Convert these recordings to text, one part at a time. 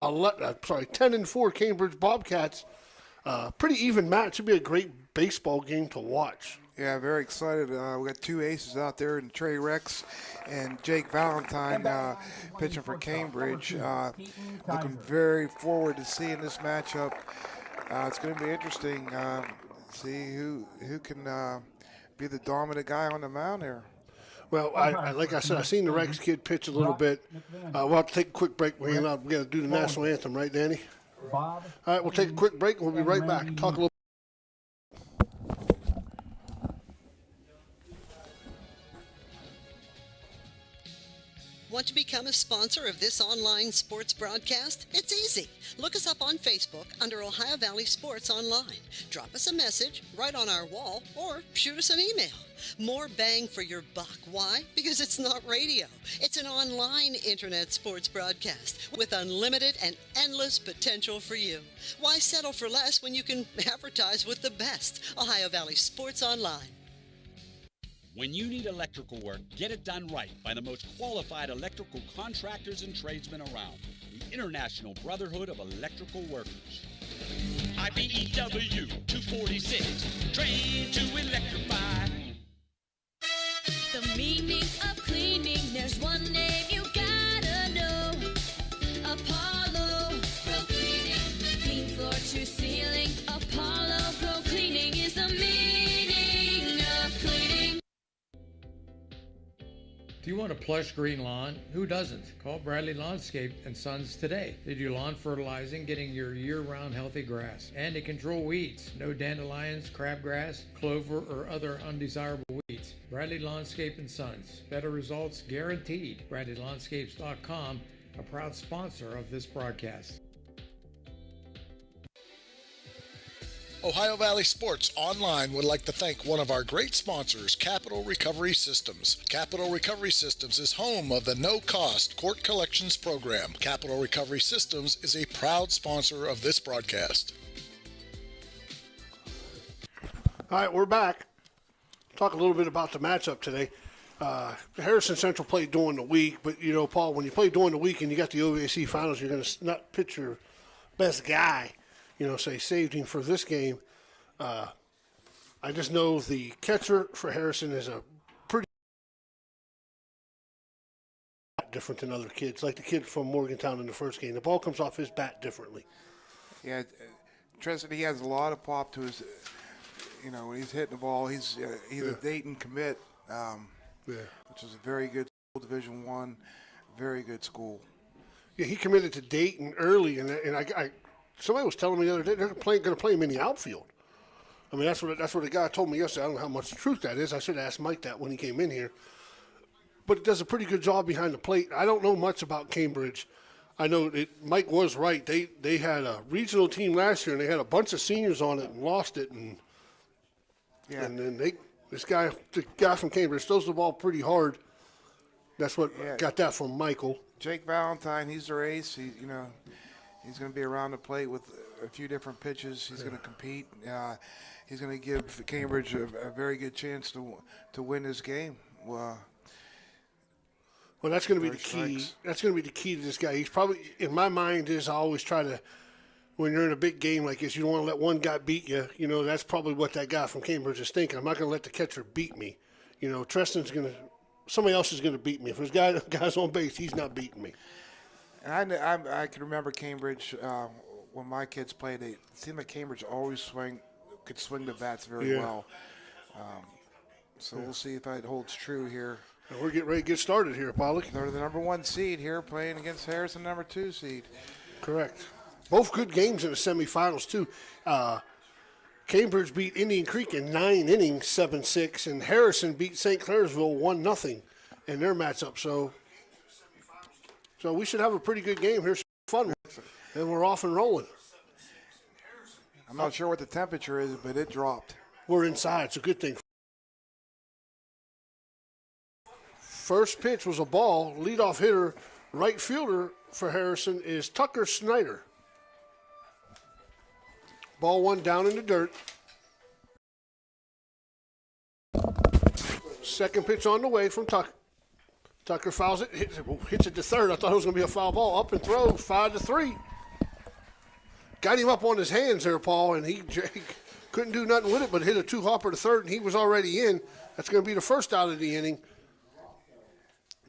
10-4 Cambridge Bobcats. Pretty even match. Should be a great baseball game to watch. Yeah, very excited. We got two aces out there, in Trey Rex and Jake Valentine pitching for Cambridge. Looking very forward to seeing this matchup. It's going to be interesting. See who can be the dominant guy on the mound there. Well, like I said, I've seen the Rex kid pitch a little bit. We'll have to take a quick break. We're going to do the national anthem, right, Danny? All right, we'll take a quick break. We'll be right back. Talk a little. Want to become a sponsor of this online sports broadcast? It's easy. Look us up on Facebook under Ohio Valley Sports Online. Drop us a message right on our wall or shoot us an email. More bang for your buck. Why? Because it's not radio. It's an online internet sports broadcast with unlimited and endless potential for you. Why settle for less when you can advertise with the best? Ohio Valley Sports Online. When you need electrical work, get it done right by the most qualified electrical contractors and tradesmen around. The International Brotherhood of Electrical Workers. IBEW 246, trained to electrify. The meaning of cleaning, there's one name you gotta know. Apollo Pro Cleaning. Clean floor to ceiling. Apollo Pro Cleaning is the meaning of cleaning. Do you want a plush green lawn? Who doesn't? Call Bradley Lawnscape and Sons today. They do lawn fertilizing, getting your year-round healthy grass. And they control weeds. No dandelions, crabgrass, clover, or other undesirable weeds. Bradley Lawnscape and Sons. Better results guaranteed. BradleyLawnscapes.com, a proud sponsor of this broadcast. Ohio Valley Sports Online would like to thank one of our great sponsors, Capital Recovery Systems. Capital Recovery Systems is home of the no-cost court collections program. Capital Recovery Systems is a proud sponsor of this broadcast. All right, we're back. Talk a little bit about the matchup today. Harrison Central played during the week, but, you know, Paul, when you play during the week and you got the OVAC finals, you're going to not pitch your best guy. You know, say saved him for this game. I just know the catcher for Harrison is a pretty different than other kids. Like the kid from Morgantown in the first game, the ball comes off his bat differently. Yeah, Tristan, he has a lot of pop to his. You know, when he's hitting the ball, he's a Dayton commit, which is a very good school, Division I, very good school. Yeah, he committed to Dayton early, and I somebody was telling me the other day they're going to play him in the outfield. I mean, that's what the guy told me yesterday. I don't know how much truth that is. I should have asked Mike that when he came in here. But it does a pretty good job behind the plate. I don't know much about Cambridge. I know Mike was right. They had a regional team last year, and they had a bunch of seniors on it and lost it. And then the guy from Cambridge throws the ball pretty hard. That's what got that from Michael. Jake Valentine, he's their ace. He's going to be around the plate with a few different pitches. He's going to compete. He's going to give Cambridge a very good chance to win this game. Well, that's going to be the key. That's going to be the key to this guy. He's probably, in my mind, is I always try to, when you're in a big game like this, you don't want to let one guy beat you. You know, that's probably what that guy from Cambridge is thinking. I'm not going to let the catcher beat me. You know, somebody else is going to beat me. If there's guys on base, he's not beating me. And I can remember Cambridge when my kids played. It seemed like Cambridge always could swing the bats very well. So we'll see if that holds true here. And we're getting ready to get started here, Pollock. They're the number 1 seed here, playing against Harrison, number 2 seed. Correct. Both good games in the semifinals too. Cambridge beat Indian Creek in 9 innings, 7-6, and Harrison beat St. Clairsville 1-0 in their matchup. So we should have a pretty good game here. Some fun, and we're off and rolling. I'm not sure what the temperature is, but it dropped. We're inside. It's a good thing. First pitch was a ball. Leadoff hitter, right fielder for Harrison is Tucker Snyder. Ball 1 down in the dirt. Second pitch on the way from Tucker. Tucker fouls it, hits it to third. I thought it was going to be a foul ball. Up and throw, 5-3. got him up on his hands there, Paul, and Jake couldn't do nothing with it but hit a two-hopper to third, and he was already in. That's going to be the first out of the inning.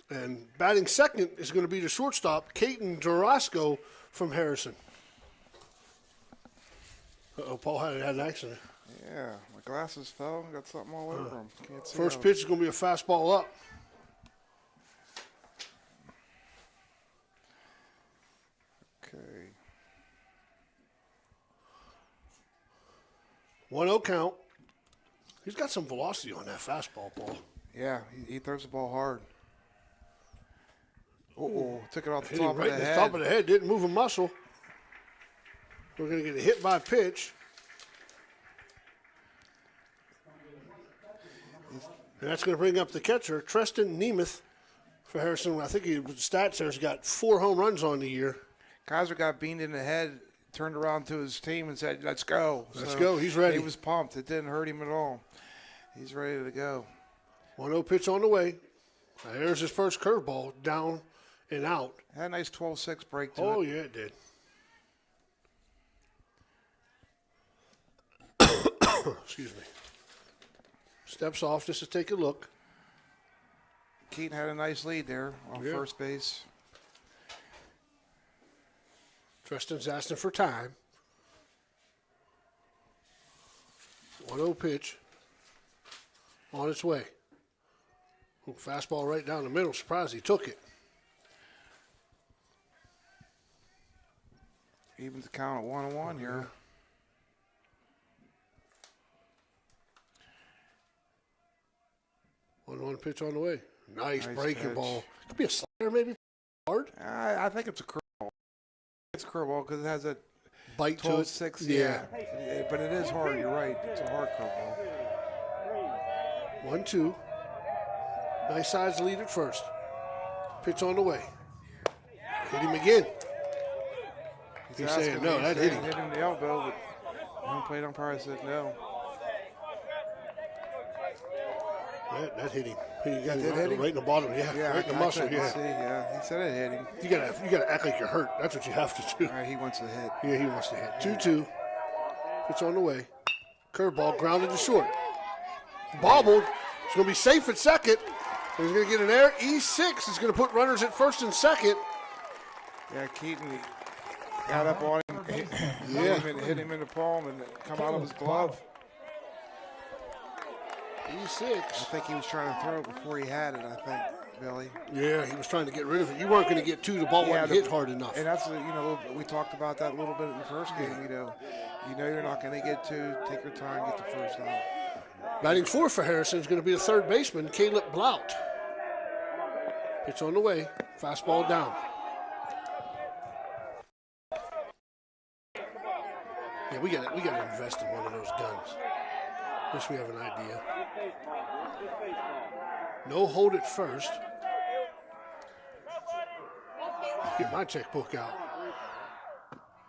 And batting second is going to be the shortstop, Caden Durasco from Harrison. Uh-oh, Paul had an accident. Yeah, my glasses fell and got something all over them. Can't see First out. pitch is going to be a fastball up. Okay. 1-0 count. He's got some velocity on that fastball, Paul. Yeah, he throws the ball hard. Uh-oh, took it off the Hit him top right of in the the head. top of the head, didn't move a muscle. We're going to get a hit by pitch. And that's going to bring up the catcher, Tristan Nemeth for Harrison. I think the stats there, he's got 4 home runs on the year. Kaiser got beamed in the head, turned around to his team and said, let's go. Let's go. He's ready. He was pumped. It didn't hurt him at all. He's ready to go. 1-0 pitch on the way. There's his first curveball, down and out. Had a nice 12-6 break to Oh, it. yeah, it did. Excuse me. Steps off just to take a look. Keaton had a nice lead there on Yeah. first base. Tristan's asking for time. 1-0 pitch on its way. Ooh, fastball right down the middle. Surprised he took it. Even the count at 1-1 here. One pitch on the way. Nice breaking pitch. ball. Could be a slider, maybe hard. I think it's a curveball. It's a curveball because it has a Bite to it. 12-6. Yeah. But it is hard. You're right. It's a hard curveball. 1-2. Nice size lead at first. Pitch on the way. Hit him again. He's saying asking no, me, that saying hit him. Hit him in the elbow, but home plate umpire said no. That hit him. He got Did hit him? right in the bottom. Yeah, right in the muscle. couldn't Yeah. see. Yeah, he said it hit him. You gotta act like you're hurt. That's what you have to do. All right, he wants to hit. Yeah, he wants to hit. 2-2. Pitch on the way. Curveball grounded to short. Bobbled. It's going to be safe at second. He's going to get an error. E6 is going to put runners at first and second. Yeah, Keaton got up on him, hit him in the palm, and it come out of his glove. E6. I think he was trying to throw it before he had it, I think, Billy. Yeah, he was trying to get rid of it. You weren't going to get to the ball wasn't hit hard enough. And that's, we talked about that a little bit in the first game, you know you're not going to get to. Take your time, get the first out. Batting fourth for Harrison is going to be the third baseman, Caleb Blout. Pitch on the way. Fastball down. Yeah, we got to invest in one of those guns. Just we have an idea. No hold at first. Get my checkbook out.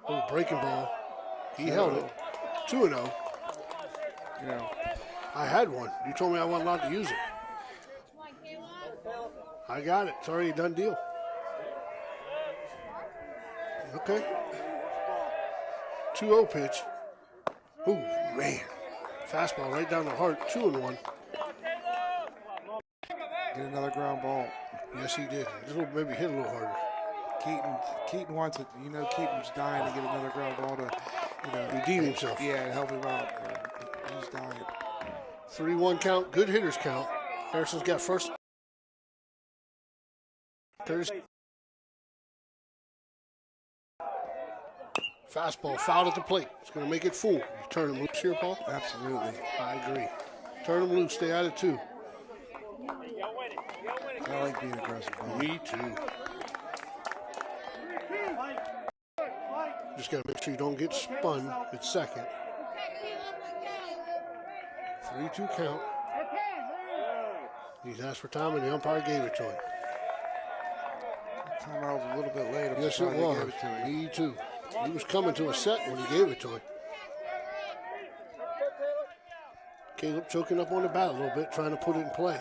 Oh, breaking ball. He held it. 2-0. I had one. You told me I wasn't allowed to use it. I got it. It's already a done deal. Okay. 2-0 pitch. Ooh, man. Fastball right down the heart. 2-1. Get another ground ball. Yes, he did. Maybe hit a little harder. Keaton wants it. Keaton's dying to get another ground ball to, redeem himself. Yeah, help him out. He's dying. 3-1 count. Good hitters count. Harrison's got first. Curtis. Fastball fouled at the plate. It's going to make it full. You turn him loose here, Paul? Absolutely. I agree. Turn him loose. Stay out of 2. I like being aggressive. Me too. Just got to make sure you don't get spun at second. 3-2 count. He's asked for time, and the umpire gave it to him. Timeout was a little bit late. I'm Yes, it surprised he was. gave it to him. Me too. He was coming to a set when he gave it to him. Caleb choking up on the bat a little bit, trying to put it in play.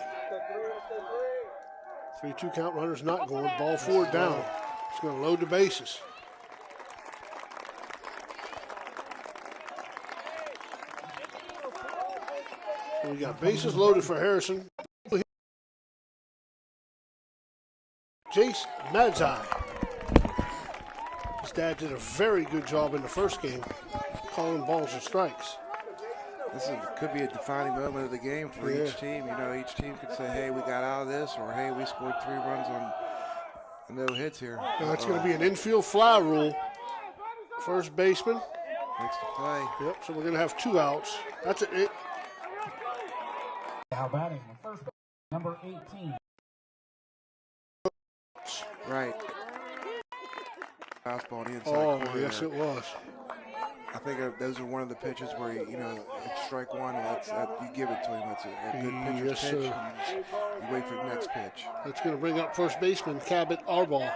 3-2 count, runner's not going. Ball 4 down. He's going to load the bases. So we got bases loaded for Harrison. Jace Madzai. His dad did a very good job in the first game, calling balls and strikes. This could be a defining moment of the game for each team. You know, each team could say, hey, we got out of this, or hey, we scored 3 runs on no hits here. Now it's going to be an infield fly rule. First baseman. Makes the play. Yep, so we're going to have 2 outs. That's it. Now batting the first base, number 18. Right. Fastball on the inside corner. Yes, it was. I think those are one of the pitches where, you know, it's strike one, you give it to him. That's a good pitcher's pitch. You wait for the next pitch. That's going to bring up first baseman Cabot Arball.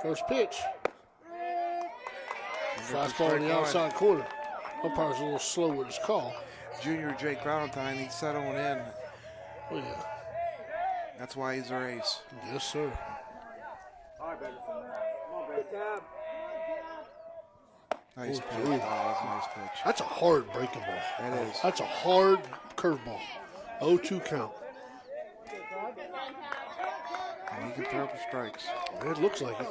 First pitch. Fastball on the outside corner. Umpire's a little slow with his call. Junior Jake Valentine, he's settling in. Oh, yeah. That's why he's our ace. Yes, sir. Nice pitch. Oh, that's a nice pitch. That's a hard breaking ball. That is. That's a hard curveball. 0-2 count. And he can throw for strikes. It looks like it.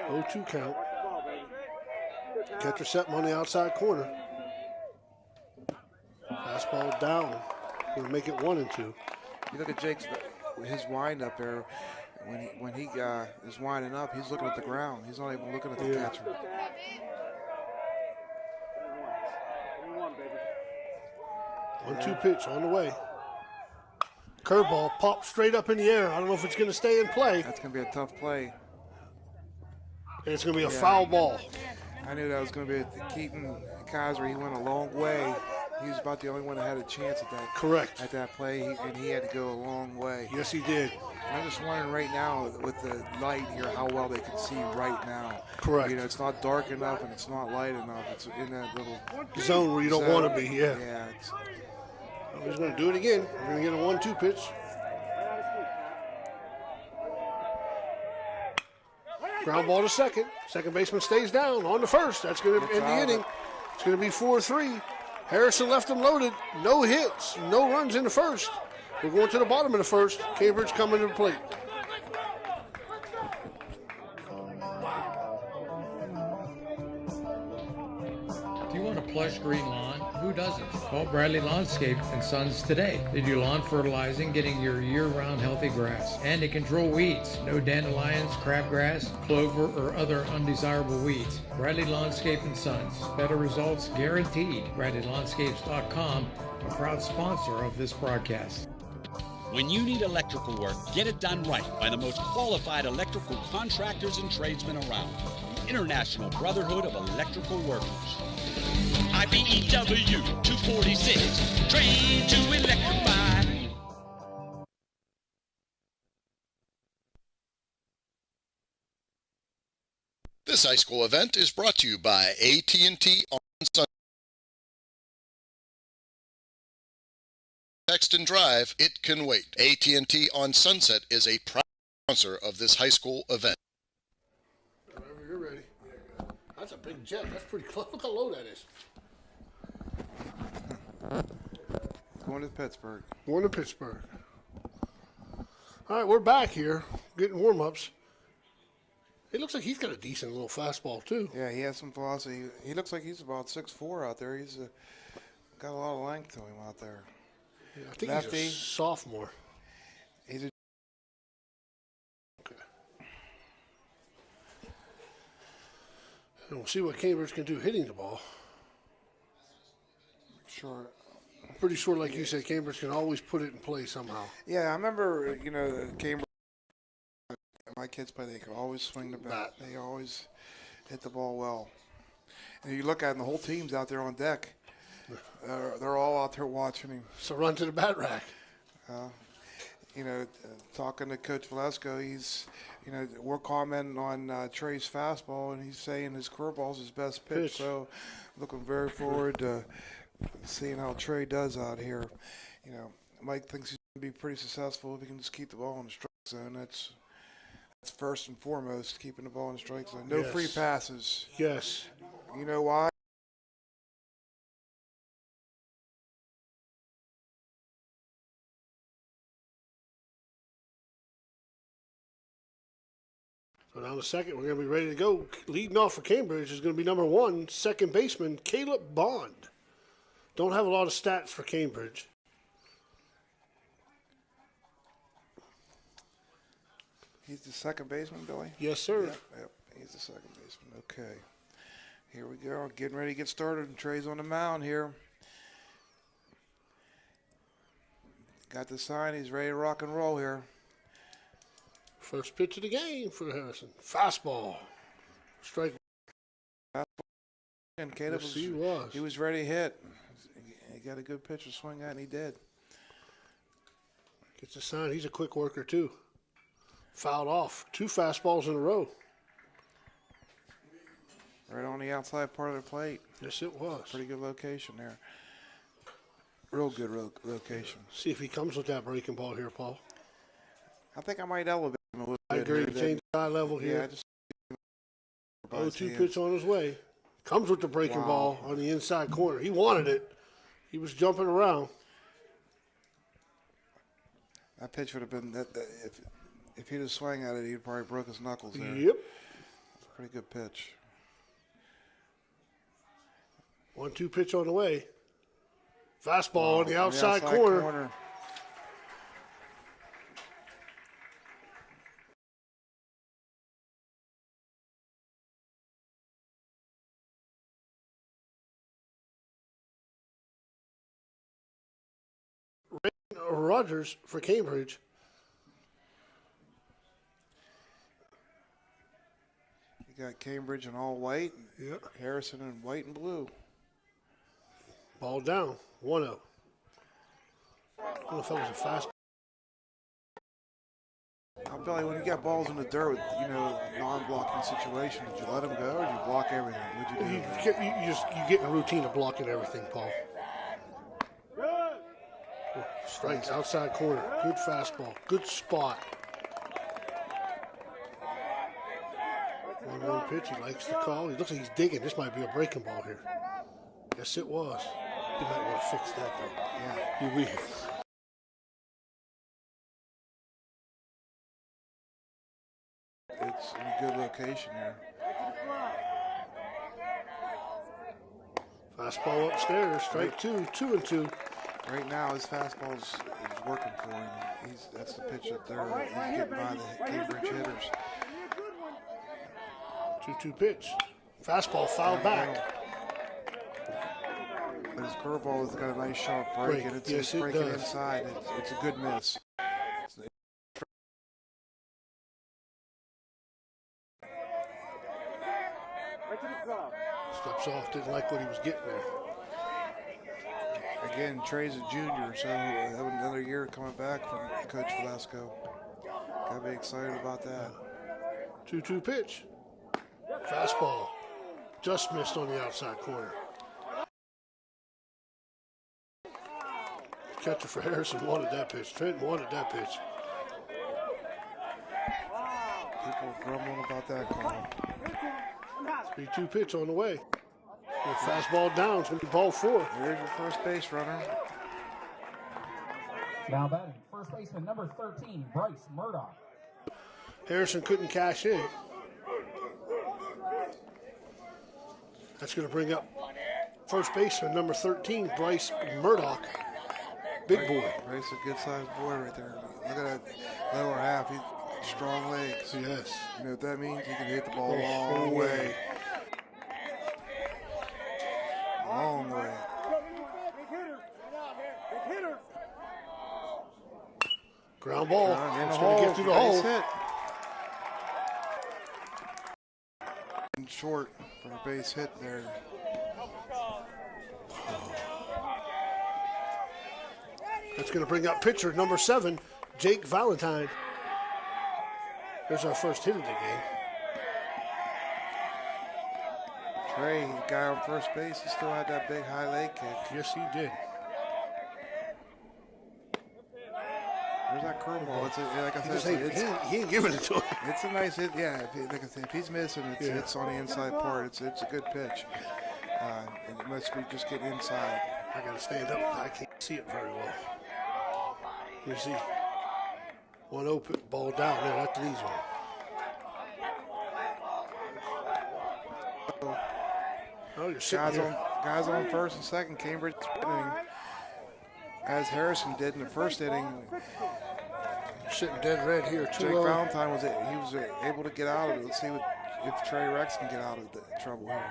0-2 count. Catcher set him on the outside corner. Fastball down. Going to make it 1-2. You look at Jake's his wind up there. When he is winding up, he's looking at the ground. He's not even looking at the catcher. 1-2 pitch on the way. Curveball popped straight up in the air. I don't know if it's going to stay in play. That's going to be a tough play. And it's going to be a foul ball. I knew that was going to be Keaton Kaiser. He went a long way. He was about the only one that had a chance at that. Correct. At that play, and he had to go a long way. Yes, he did. I'm just wondering right now with the light here how well they can see right now. Correct. You know, it's not dark enough and it's not light enough. It's in that little zone where you don't want to be. Yeah. Yeah. He's going to do it again. We're going to get a 1-2 pitch. Ground ball to second. Second baseman stays down on the first. That's going to end the inning. It's going to be 4-3. Harrison left him loaded. No hits, no runs in the first. We're going to the bottom of the first. Cambridge coming to the plate. Do you want a plush green lawn? Who doesn't? Call Bradley Landscape and Sons today. They do lawn fertilizing, getting your year-round healthy grass. And they control weeds. No dandelions, crabgrass, clover, or other undesirable weeds. Bradley Landscape and Sons. Better results guaranteed. BradleyLandscapes.com, a proud sponsor of this broadcast. When you need electrical work, get it done right by the most qualified electrical contractors and tradesmen around. The International Brotherhood of Electrical Workers. IBEW 246, trained to electrify. This high school event is brought to you by AT&T on Sunset. Text and drive, it can wait. AT&T on Sunset is a proud sponsor of this high school event. Whenever you're ready. That's a big jet. That's pretty close. Look how low that is. Going to Pittsburgh. Going to Pittsburgh. All right, we're back here getting warm-ups. It looks like he's got a decent little fastball, too. Yeah, he has some velocity. He looks like he's about 6'4" out there. He's got a lot of length to him out there. Yeah, I think Lefty. he's a sophomore. He's a Okay. And we'll see what Cambridge can do hitting the ball. Sure. I'm pretty sure, like you said, Cambridge can always put it in play somehow. Yeah, I remember, you know, Cambridge, my kids play, they could always swing the bat. They always hit the ball well. And you look at it, and the whole team's out there on deck. They're all out there watching him. So run to the bat rack. You know, talking to Coach Valesco, he's, you know, we're commenting on Trey's fastball, and he's saying his curveball's his best pitch. So looking very forward to seeing how Trey does out here. You know, Mike thinks he's going to be pretty successful if he can just keep the ball in the strike zone. That's first and foremost, keeping the ball in the strike zone. No free passes. Yes. You know why? But on the second, we're going to be ready to go. Leading off for Cambridge is going to be number 1, second baseman, Caleb Bond. Don't have a lot of stats for Cambridge. He's the second baseman, Billy? Yes, sir. Yep, he's the second baseman. Okay. Here we go. Getting ready to get started. And Trey's on the mound here. Got the sign. He's ready to rock and roll here. First pitch of the game for Harrison. Fastball. Strike. And Caleb Yes, he was ready to hit. He got a good pitch to swing at, and he did. Gets a sign. He's a quick worker, too. Fouled off. 2 fastballs in a row. Right on the outside part of the plate. Yes, it was. Pretty good location there. Real good location. See if he comes with that breaking ball here, Paul. I think I might elevate him a little I bit. agree. Here. Change the eye level Yeah, here. just 0-2 pitch on his way. Comes with the breaking ball on the inside corner. He wanted it. He was jumping around. That pitch would have been that if he'd have swung at it, he'd probably broke his knuckles there. Yep. Pretty good pitch. 1-2 pitch on the way. Fastball on the outside corner. Rogers for Cambridge. You got Cambridge in all white. Yep. Harrison in white and blue. Ball down. 1-0. I don't know if that was a fast. Billy, when you got balls in the dirt with, non-blocking situation, did you let them go or did you block everything? What'd you do? You get in a routine of blocking everything, Paul. Strikes outside corner. Good fastball. Good spot. 1-1 pitch. He likes the call. He looks like he's digging. This might be a breaking ball here. Yes, it was. You might want to fix that, though. Yeah. You will. It's in a good location here. Fastball upstairs. Strike 2. 2-2. Right now, his fastball is working for him. That's the pitch that he's getting by the Cambridge hitters. 2-2 pitch. Fastball fouled back. But his curveball has got a nice sharp break, and it's breaking inside. It's a good miss. Steps off. Didn't like what he was getting there. Again, Trey's a junior, so he'll have another year coming back from Coach Velasco. Gotta be excited about that. 2-2 pitch. Fastball. Just missed on the outside corner. Catcher for Harrison wanted that pitch. Trenton wanted that pitch. People grumbling about that call. 3-2 pitch on the way. Fastball down. It's going to be ball 4. Here's your first base runner. Now batting, first baseman number 13, Bryce Murdoch. Harrison couldn't cash in. That's going to bring up first baseman number 13, Bryce Murdoch. Big boy. Bryce a good-sized boy right there. Look at that lower half. He's strong legs. Yes. You know what that means? He can hit the ball a long way. Long way. Ground ball. It's going to get through the hole. Hit. And short for a base hit there. That's going to bring up pitcher number 7, Jake Valentine. There's our first hit of the game. Trey, the guy on first base, he still had that big high leg kick. Yes, he did. There's that curveball. Like I He, said, he ain't giving it to him. it's a nice hit. Yeah, like I said, if he's missing, it's on the inside part. It's a good pitch. It must be just getting inside. I got to stand up. I can't see it very well. You see, 1-0 ball down there. That's an easy one. Well, you're sitting here. Guys on first and second. Cambridge inning, as Harrison did in the first inning. Sitting dead red here. Jake Valentine was able to get out of it. Let's see if Trey Rex can get out of the trouble here.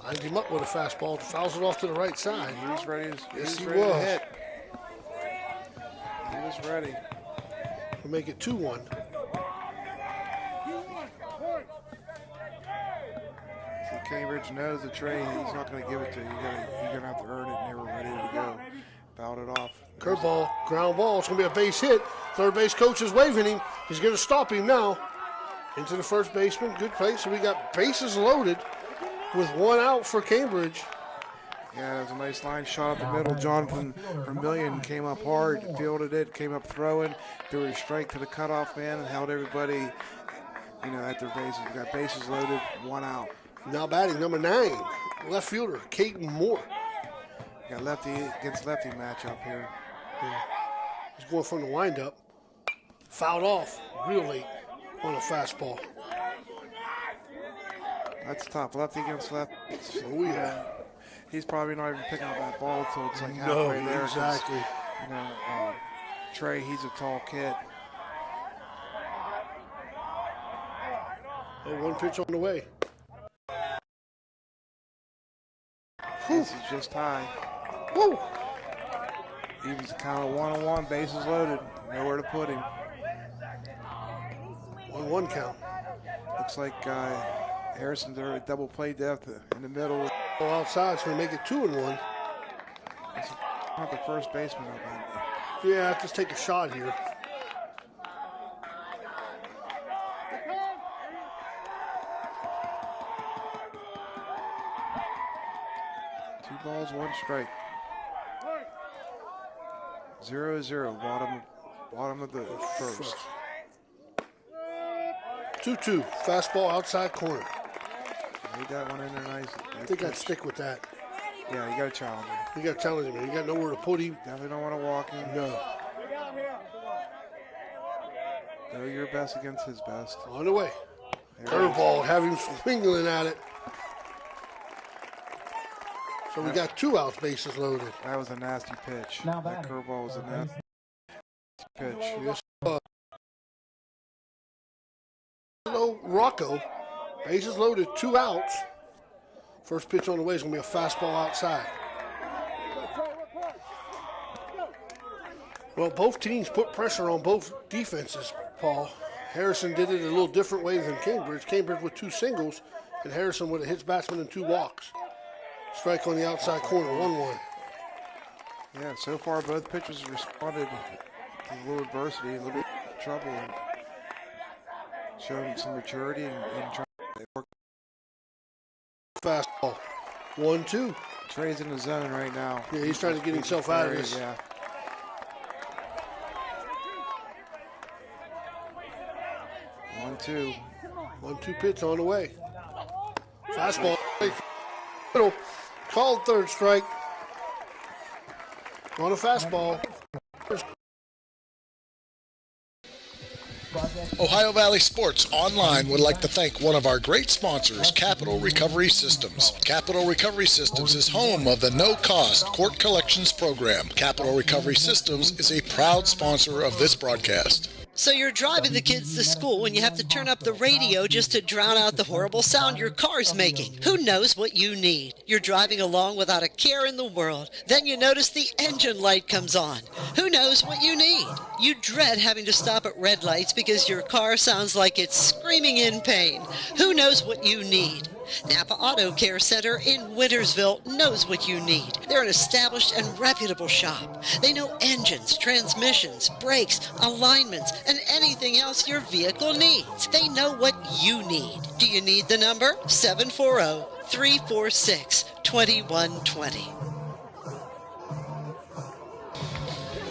Lined him up with a fastball. Fouls it off to the right side. He was ready. Yes, he to was. hit. He was ready. We'll make it 2-1. So Cambridge knows the Trey. He's not going to give it to you. You're going to have to earn it, and they were ready to go. Fouled it off. Curveball, ground ball. It's going to be a base hit. Third base coach is waving him. He's going to stop him now. Into the first baseman. Good play. So we got bases loaded with one out for Cambridge. Yeah, that was a nice line shot up the middle. Jonathan Vermillion came up hard, fielded it, came up throwing, threw a strike to the cutoff man, and held everybody, at their bases. We got bases loaded, one out. Now batting number 9, left fielder Caden Moore. Got lefty against lefty matchup here. Yeah. He's going from the windup. Fouled off real late on a fastball. That's tough. Lefty against lefty. Oh, yeah. He's probably not even picking up that ball until it's like halfway there. Exactly. Trey, he's a tall kid. Oh, one pitch on the way. This is just high. Woo! He was kind of 1-on-1, bases loaded, nowhere to put him. 1-1 count. Looks like Harrison's already double play depth in the middle. Outside, it's going to make it 2-1. It's not the first baseman up Yeah, just take a shot here. Two balls, one strike. 0-0, bottom of the first. 2-2, fastball outside corner. Made that one in there nice. I think I'd stick with that. Yeah, you got to challenge him. You got to challenge him. You got nowhere to put him. Definitely don't want to walk him. No. Do your best against his best. On the way. Curveball, have him swinging at it. So we got 2 outs, bases loaded. That was a nasty pitch. That curveball was a nasty pitch. Yes. Hello, Rocco. Bases loaded, 2 outs. First pitch on the way is going to be a fastball outside. Well, both teams put pressure on both defenses, Paul. Harrison did it a little different way than Cambridge. Cambridge with 2 singles, and Harrison with a hits batsman and 2 walks. Strike on the outside corner, 1-1. Yeah, so far both pitchers responded to a little adversity, a little bit of trouble, and showing some maturity and trying to work. Fastball, 1-2. Trey's in the zone right now. Yeah, he's trying to get himself out of this. Yeah. One, two. 1-2 pitch on the way. Fastball. Middle. Called third strike. On a fastball. Ohio Valley Sports Online would like to thank one of our great sponsors, Capital Recovery Systems. Capital Recovery Systems is home of the no-cost court collections program. Capital Recovery Systems is a proud sponsor of this broadcast. So you're driving the kids to school and you have to turn up the radio just to drown out the horrible sound your car's making. Who knows what you need? You're driving along without a care in the world. Then you notice the engine light comes on. Who knows what you need? You dread having to stop at red lights because your car sounds like it's screaming in pain. Who knows what you need? Napa Auto Care Center in Wintersville knows what you need. They're an established and reputable shop. They know engines, transmissions, brakes, alignments, and anything else your vehicle needs. They know what you need. Do you need the number? 740-346-2120.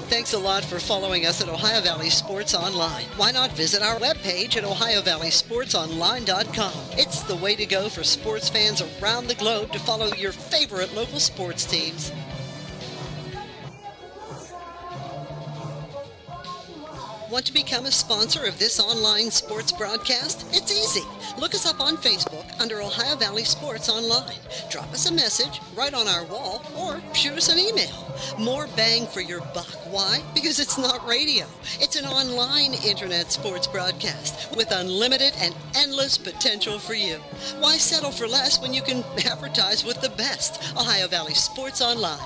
Thanks a lot for following us at Ohio Valley Sports Online. Why not visit our webpage at OhioValleySportsOnline.com? It's the way to go for sports fans around the globe to follow your favorite local sports teams. Want to become a sponsor of this online sports broadcast? It's easy. Look us up on Facebook under Ohio Valley Sports Online. Drop us a message right on our wall or shoot us an email. More bang for your buck. Why? Because it's not radio. It's an online internet sports broadcast with unlimited and endless potential for you. Why settle for less when you can advertise with the best? Ohio Valley Sports Online.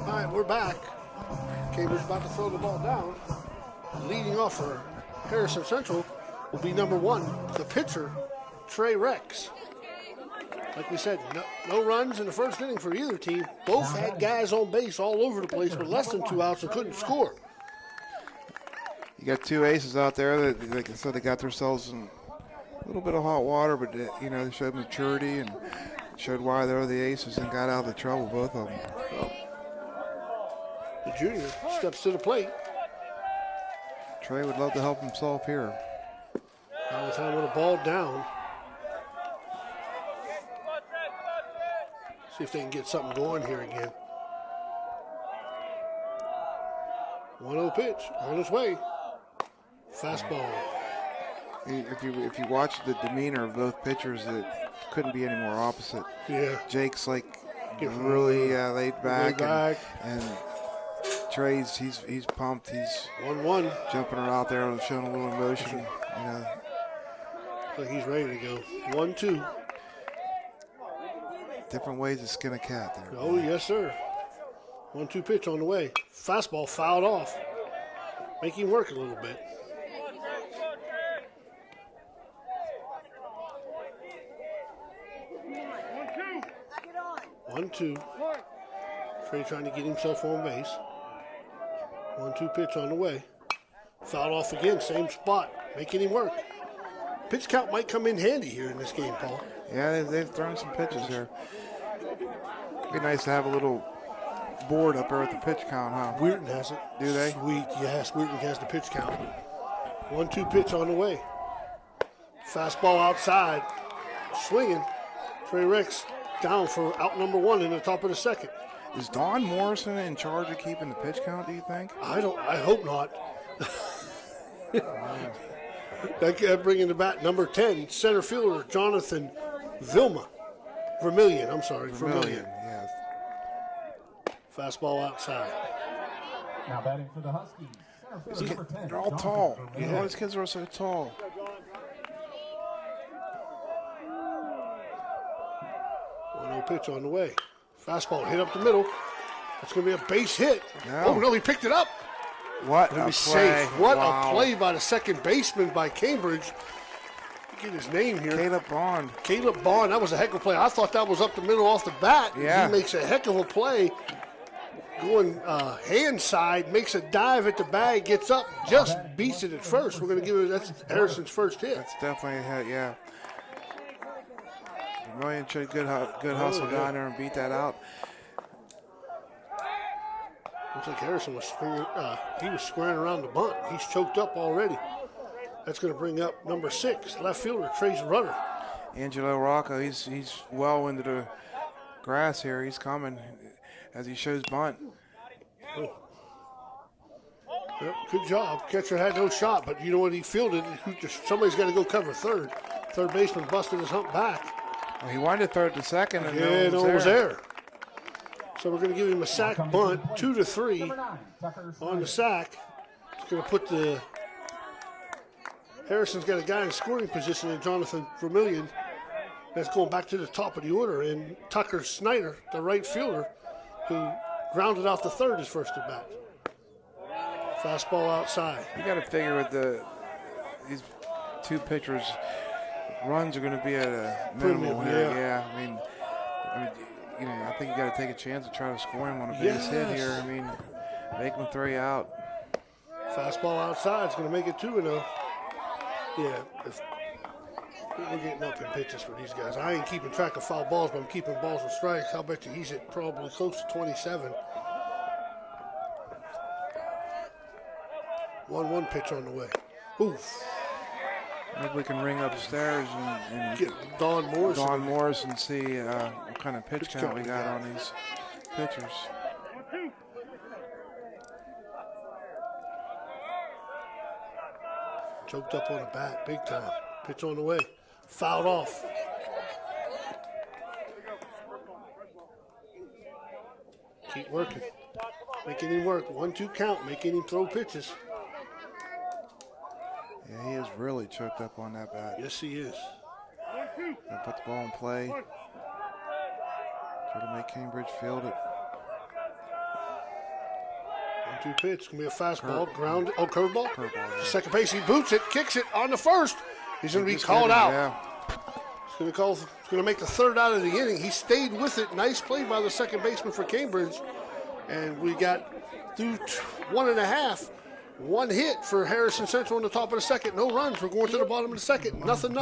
All right, we're back. Cambridge about to throw the ball down. Leading off for Harrison Central will be number 1, the pitcher, Trey Rex. Like we said, no runs in the first inning for either team. Both had guys on base all over the place with less than 2 outs and couldn't score. You got 2 aces out there that, like I said, they got themselves in a little bit of hot water, but they showed maturity and showed why they're the aces and got out of the trouble, both of them. The junior steps to the plate. Trey would love to help himself here. All the time with a ball down. See if they can get something going here again. 1-0 pitch on its way. Fastball. If you watch the demeanor of both pitchers, it couldn't be any more opposite. Yeah. Jake's like really laid back. And Trey's he's pumped. He's 1-1. jumping out there and showing a little emotion. Like he's ready to go. 1-2. Different ways to skin a cat there. Oh, yes, sir. 1-2 pitch on the way. Fastball fouled off. Make him work a little bit. One, two. Trey trying to get himself on base. 1-2 pitch on the way. Fouled off again, same spot. Making him work. Pitch count might come in handy here in this game, Paul. Yeah, they've thrown some pitches here. Be nice to have a little board up there at the pitch count, huh? Weirton has it. Do they? Sweet, yes. Weirton has the pitch count. 1-2 pitch on the way. Fastball outside. Swinging. Trey Rex down for out number 1 in the top of the second. Is Don Morrison in charge of keeping the pitch count, do you think? I hope not. That bringing the bat, number 10, center fielder Jonathan Vermillion. Yes. Fastball outside. Now batting for the Huskies. Center fielder number 10, They're all Jonathan tall. Vermillion. All these kids are so tall. 1-0 pitch on the way. Fastball hit up the middle. That's going to be a base hit. No. Oh, no, he picked it up. What It'll a be play. safe. What Wow. a play by the second baseman by Cambridge. Get his name here. Caleb Bond. Caleb Bond. That was a heck of a play. I thought that was up the middle off the bat. Yeah. He makes a heck of a play. Going hand side, makes a dive at the bag, gets up, just beats it at first. We're going to give it, that's Harrison's first hit. That's definitely a hit, yeah. Vermillion showed good hustle down there and beat that out. Looks like Harrison was squaring around the bunt. He's choked up already. That's going to bring up number 6, left fielder Trace Rudder. Angelo Rocco, he's well into the grass here. He's coming as he shows bunt. Oh. Yep, good job. Catcher had no shot, but you know what? He fielded. Somebody's got to go cover third. Third baseman busted his hump back. Well, he wanted third to second, and no one was there. So we're going to give him a sack bunt, 2-3 on the sack. It's going to put the Harrison's got a guy in scoring position in Jonathan Vermillion. That's going back to the top of the order. And Tucker Snyder, the right fielder, who grounded out the third his first at bat. Fastball outside. You got to figure with these two pitchers, runs are going to be at a minimal here. Yeah, I mean, I think you got to take a chance to try to score him on a base hit here. I mean, make him throw you out. Fastball outside is going to make it 2-0. Yeah, we're getting up in pitches for these guys. I ain't keeping track of foul balls, but I'm keeping balls with strikes. I'll bet you he's at probably close to 27. 1-1 pitch on the way. Oof. Maybe we can ring upstairs and get Don Morrison and see what kind of pitch count we got on these pitchers. Choked up on the bat, big time. Pitch on the way. Fouled off. Keep working. Making him work. 1-2 count. Making him throw pitches. Yeah, he is really choked up on that bat. Yes, he is. Gonna put the ball in play. Try to make Cambridge field it. 1-2 pitch. It's going to be a fastball. Ground. Oh, curveball. Curveball, yeah. Second base. He boots it. Kicks it on the first. He's going to be Just called hit him, out. yeah. It's going to make the third out of the inning. He stayed with it. Nice play by the second baseman for Cambridge. And we got through 1.5. One hit for Harrison Central in the top of the second. No runs. We're going to the bottom of the second. Nothing.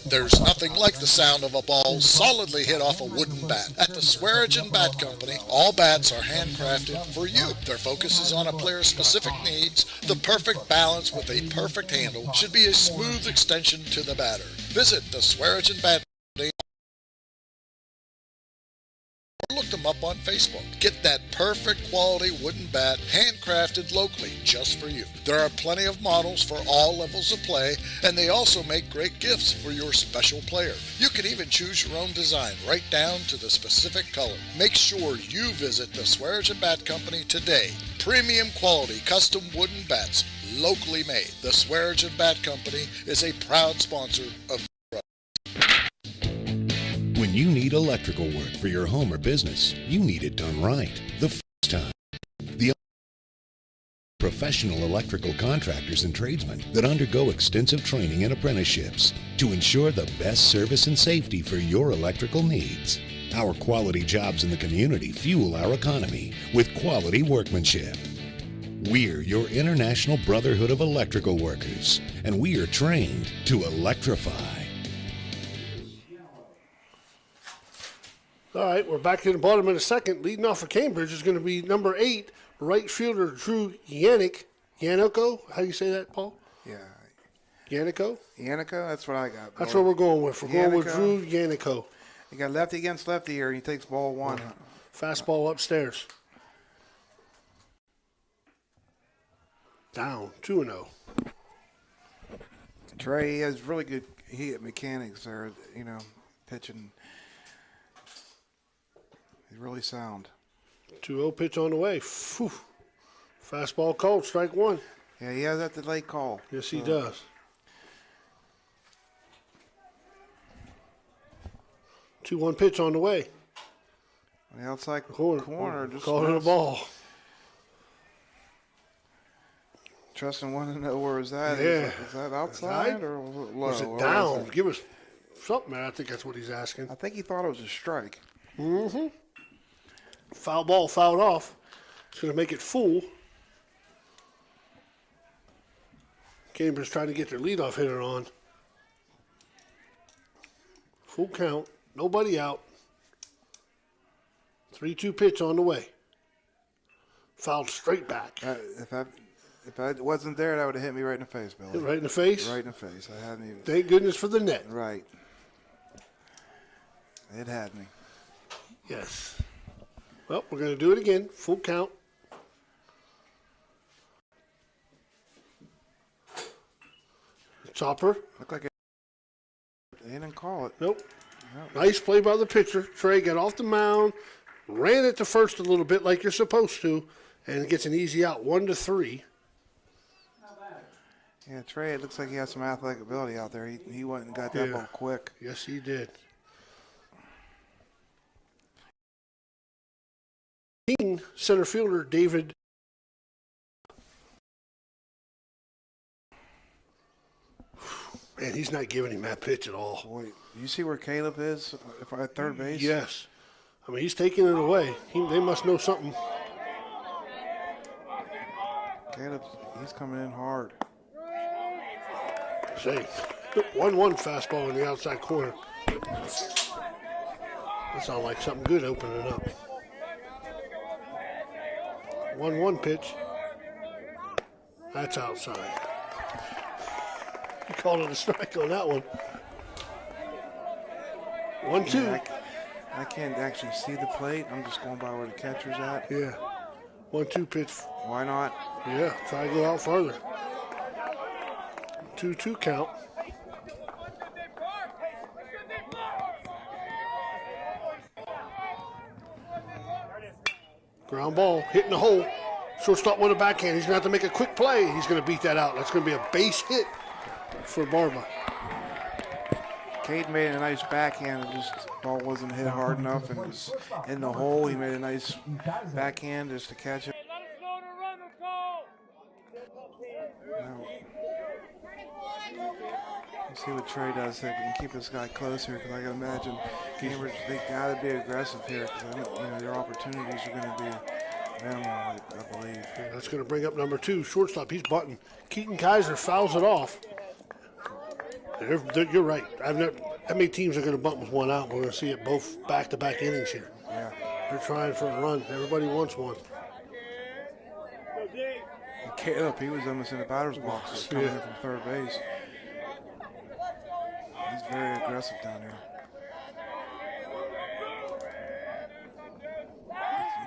There's nothing like the sound of a ball solidly hit off a wooden bat. At the Swearingen Bat Company, all bats are handcrafted for you. Their focus is on a player's specific needs. The perfect balance with a perfect handle should be a smooth extension to the batter. Visit the Swearingen Bat Company or look them up on Facebook. Get that perfect quality wooden bat handcrafted locally just for you. There are plenty of models for all levels of play, and they also make great gifts for your special player. You can even choose your own design right down to the specific color. Make sure you visit the Swearingen Bat Company today. Premium quality custom wooden bats, locally made. The Swearingen Bat Company is a proud sponsor of When you need electrical work for your home or business, you need it done right the first time. The professional electrical contractors and tradesmen that undergo extensive training and apprenticeships to ensure the best service and safety for your electrical needs. Our quality jobs in the community fuel our economy with quality workmanship. We're your International Brotherhood of Electrical Workers, and we are trained to electrify. All right, we're back to the bottom of the second. Leading off for Cambridge is going to be number 8, right fielder Drew Yannico. How do you say that, Paul? Yeah. Yannico? Yannico, that's what I got. That's what we're going with. We're going with Drew Yannico. You got lefty against lefty here, and he takes ball one. Fastball upstairs. Down, 2-0. Trey has really good hit mechanics there, pitching. He's really sound. 2-0 pitch on the way. Phew. Fastball called, strike one. Yeah, he has that delayed call. Yes, he does. 2-1 pitch on the way. On the outside corner just called it a ball. Tristan wanted to know where is that? Yeah. Is that outside or was it low? Was it down? Give us something, man. I think that's what he's asking. I think he thought it was a strike. Mm-hmm. Foul ball, fouled off. It's going to make it full. Cambridge trying to get their leadoff hitter on. Full count. Nobody out. 3-2 pitch on the way. Fouled straight back. If I wasn't there, that would have hit me right in the face, Billy. Right in the face? Right in the face. I hadn't even. Thank goodness for the net. Right. It had me. Yes. Well, we're going to do it again. Full count. Chopper. Looked like they didn't call it. Nope. Nice play by the pitcher. Trey got off the mound, ran it to first a little bit like you're supposed to, and gets an easy out, 1-3. Yeah, Trey, it looks like he has some athletic ability out there. He went and got that ball quick. Yes, he did. Center fielder David. Man, he's not giving him that pitch at all. Boy, you see where Caleb is at third base? Yes. I mean, he's taking it away. They must know something. Caleb, he's coming in hard. Say, 1-1 fastball in the outside corner. That sounds like something good opening up. 1-1 pitch. That's outside. You called it a strike on that one. 1-2. Yeah, I can't actually see the plate. I'm just going by where the catcher's at. Yeah. 1-2 pitch. Why not? Yeah, try to go out further. 2-2 count. Ground ball, hitting the hole. Shortstop with a backhand. He's going to have to make a quick play. He's going to beat that out. That's going to be a base hit for Barba. Cade made a nice backhand. Just ball wasn't hit hard enough and was in the hole. He made a nice backhand just to catch it. Now, let's see what Trey does. If we can keep this guy close here, because I can imagine Cambridge, they got to be aggressive here, because their opportunities are going to be minimal, I believe. That's going to bring up number 2, shortstop. He's button. Keaton Kaiser fouls it off. You're right. How many teams are going to bunt with one out? We're going to see it both back-to-back innings here. Yeah. They're trying for a run. Everybody wants one. Caleb, he was almost in the batter's box coming in from third base. He's very aggressive down there.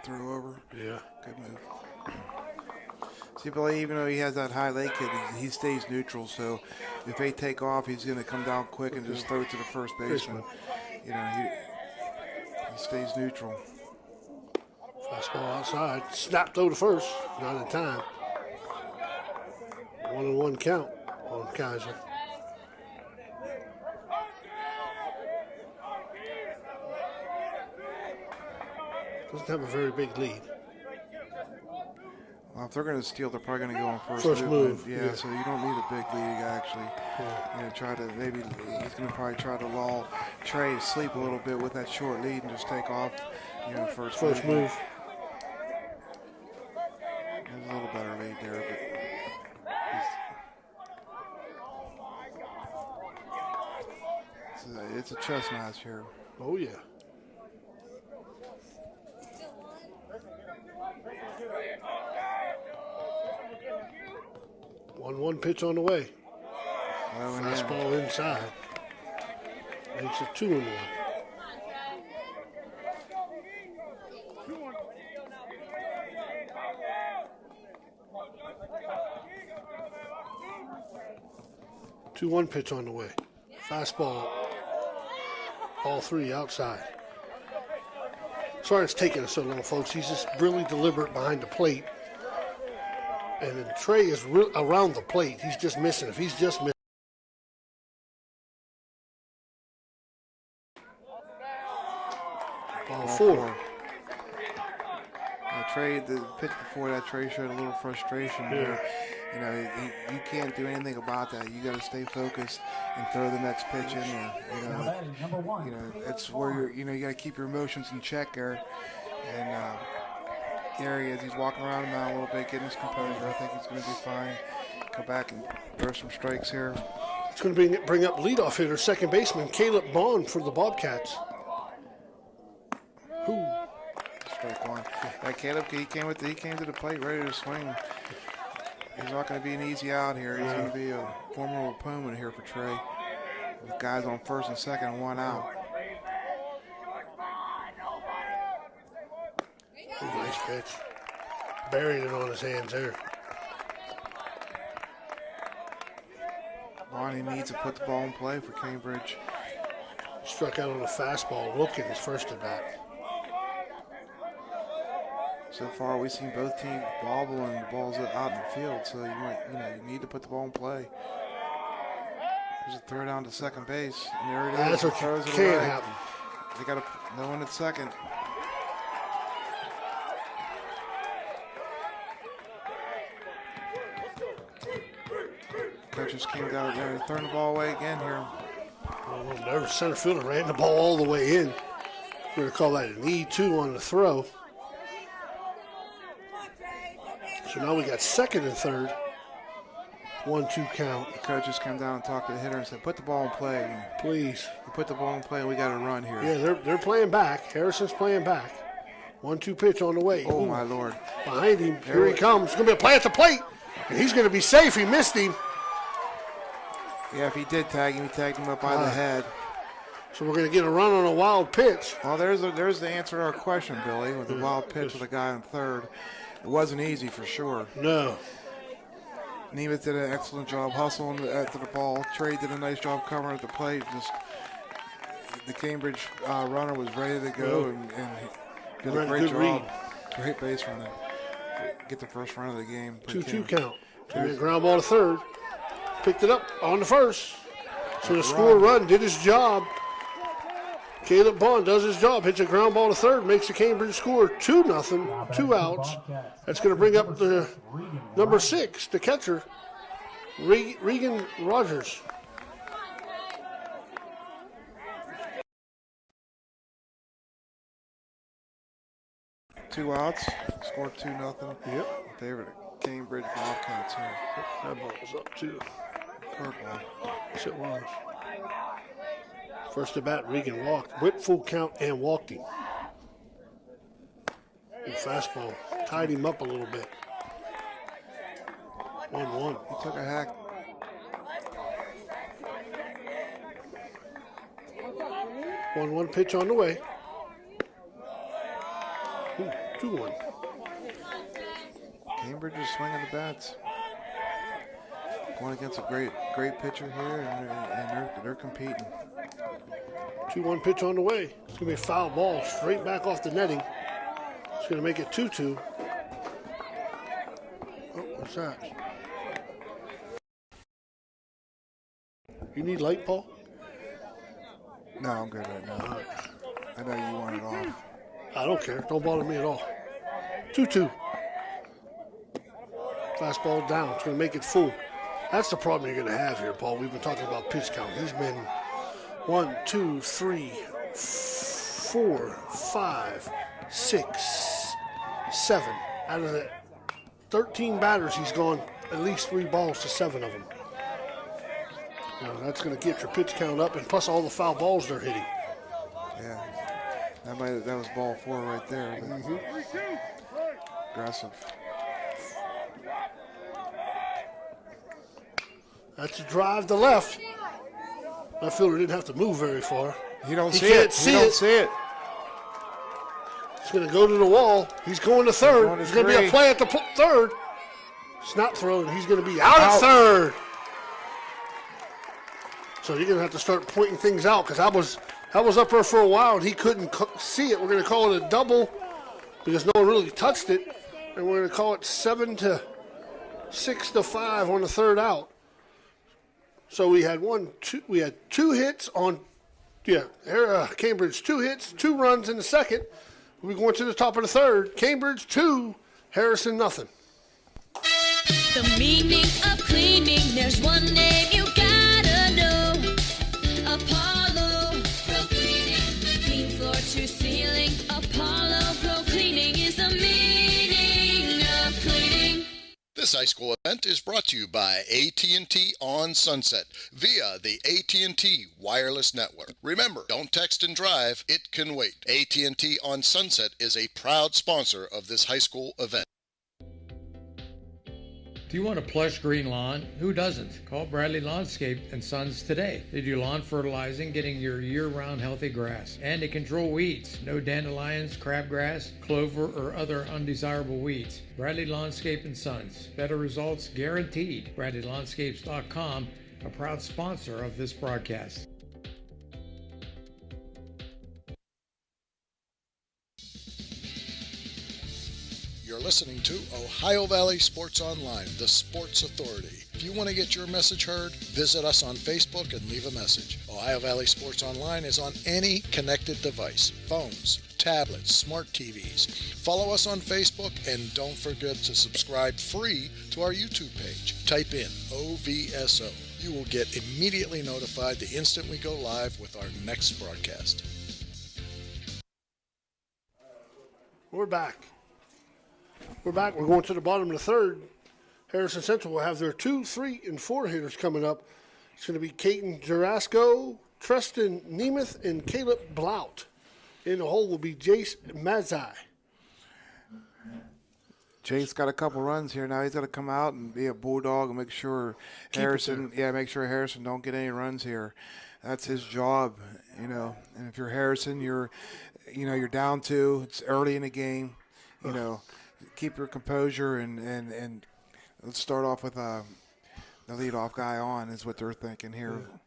Throw over. Yeah. Good move. See, Billy, even though he has that high leg kick, he stays neutral. So if they take off, he's going to come down quick and just throw it to the first baseman. He stays neutral. Fastball outside. Snap throw to first. Not in time. 1-1 count on Kaiser. Doesn't have a very big lead. Well, if they're going to steal, they're probably going to go on First move. Yeah, so you don't need a big lead, actually. Try to maybe he's going to probably try to lull Trey sleep a little bit with that short lead and just take off. First move. There's a little better lead there, but it's a chess match here. Oh yeah. One pitch on the way. Fastball inside. Makes it 2-1. Two-one pitch on the way. Fastball. All 3 outside. Sorry it's taking us so long, folks. He's just really deliberate behind the plate. And then Trey is around the plate. He's just missing. If he's just missing. Ball 4. Trey, the pitch before that, Trey showed a little frustration there. You can't do anything about that. You got to stay focused and throw the next pitch in there. It's where you got to keep your emotions in check there. And there he is. He's walking around the mound a little bit, getting his composure. I think he's going to be fine. Go back and throw some strikes here. It's going to bring up leadoff hitter, second baseman Caleb Bond for the Bobcats. Strike one. Caleb, he came to the plate ready to swing. He's not going to be an easy out here. He's going to be a formidable opponent here for Trey. With guys on first and second and 1 out. Nice pitch. Buried it on his hands there. Bonnie needs to put the ball in play for Cambridge. Struck out on a fastball, looking his first at bat. So far, we've seen both teams bobble and the ball's out in the field. So you need to put the ball in play. There's a throw down to second base, and there it is. That's what can't happen. They got no one at second. Coaches came down there and throwing the ball away again here. A nervous center fielder ran the ball all the way in. We're going to call that an E2 on the throw. So now we got second and third. 1-2 count. The coaches came down and talked to the hitter and said, put the ball in play. Please. We put the ball in play and we got to run here. Yeah, they're playing back. Harrison's playing back. 1-2 pitch on the way. Oh, my Lord. Behind him. Here he comes. It's going to be a play at the plate. And he's going to be safe. He missed him. Yeah, if he did tag him, he tagged him up by the head. So we're going to get a run on a wild pitch. Well, there's the answer to our question, Billy, with the wild pitch with a guy on third. It wasn't easy for sure. No. Nemeth did an excellent job hustling after the ball. Trey did a nice job covering at the plate. Just the Cambridge runner was ready to go and he did a great job. Read. Great base running. Get the first run of the game. 2-2 count. Ground ball to third. Picked it up on the first. So the score run did his job. Caleb Bond does his job, hits a ground ball to third, makes the Cambridge score 2-0, 2 outs. That's going to bring up the number 6, the catcher, Regan Rogers. Two outs, scored 2-0. Yep. Favorite Cambridge Bobcats here. That ball was up too. Curveball. Yes, it was. First at bat, Regan walked, went full count and walked him. And fastball tied him up a little bit. 1-1. He took a hack. One pitch on the way. 2-1. Cambridge is swinging the bats. Going against a great pitcher here, and they're competing. 2-1 pitch on the way. It's going to be a foul ball straight back off the netting. It's going to make it 2-2. Oh, what's that? You need light, Paul? No, I'm good right now. I know you want it off. I don't care. Don't bother me at all. 2-2. Fastball down. It's going to make it full. That's the problem you're going to have here, Paul. We've been talking about pitch count. He's been 1, 2, 3, 4, 5, 6, 7. Out of the 13 batters, he's gone at least 3 balls to 7 of them. Now, that's going to get your pitch count up, and plus all the foul balls they're hitting. Yeah, that was ball 4 right there. Aggressive. That's a drive to left. Left fielder didn't have to move very far. You don't He see can't it. see You don't it. see it. He's going to go to the wall. He's going to third. going to There's going to be a three. play at the third. It's not thrown. He's going to be out at third. So you're going to have to start pointing things out because I was up there for a while and he couldn't see it. We're going to call it a double because no one really touched it, and we're going to call it 7-6 to 5 on the third out. So we had two hits on, Cambridge 2 hits, 2 runs in the second. We're going to the top of the third. Cambridge 2, Harrison nothing. The meaning of cleaning, there's one name you gotta know. Apollo Pro Cleaning. Clean floor to ceiling. Apollo Pro Cleaning is the meaning of cleaning. This high school event is brought to you by AT&T on Sunset via the AT&T wireless network. Remember, don't text and drive, it can wait. AT&T on Sunset is a proud sponsor of this high school event. Do you want a plush green lawn? Who doesn't? Call Bradley Lawnscape and Sons today. They do lawn fertilizing, getting your year-round healthy grass. And they control weeds. No dandelions, crabgrass, clover, or other undesirable weeds. Bradley Lawnscape and Sons. Better results guaranteed. BradleyLawnscapes.com, a proud sponsor of this broadcast. You're listening to Ohio Valley Sports Online, the sports authority. If you want to get your message heard, visit us on Facebook and leave a message. Ohio Valley Sports Online is on any connected device, phones, tablets, smart TVs. Follow us on Facebook and don't forget to subscribe free to our YouTube page. Type in OVSO. You will get immediately notified the instant we go live with our next broadcast. We're back. We're going to the bottom of the third. Harrison Central will have their 2, 3, and 4 hitters coming up. It's going to be Caden Jarasco, Tristan Nemeth, and Caleb Blout. In the hole will be Jace Mazai. Jake's got a couple runs here now. He's got to come out and be a bulldog and make sure Harrison don't get any runs here. That's his job, you know. And if you're Harrison, you're down 2. It's early in the game, you know. Keep your composure and let's start off with the leadoff guy on is what they're thinking here. Yeah.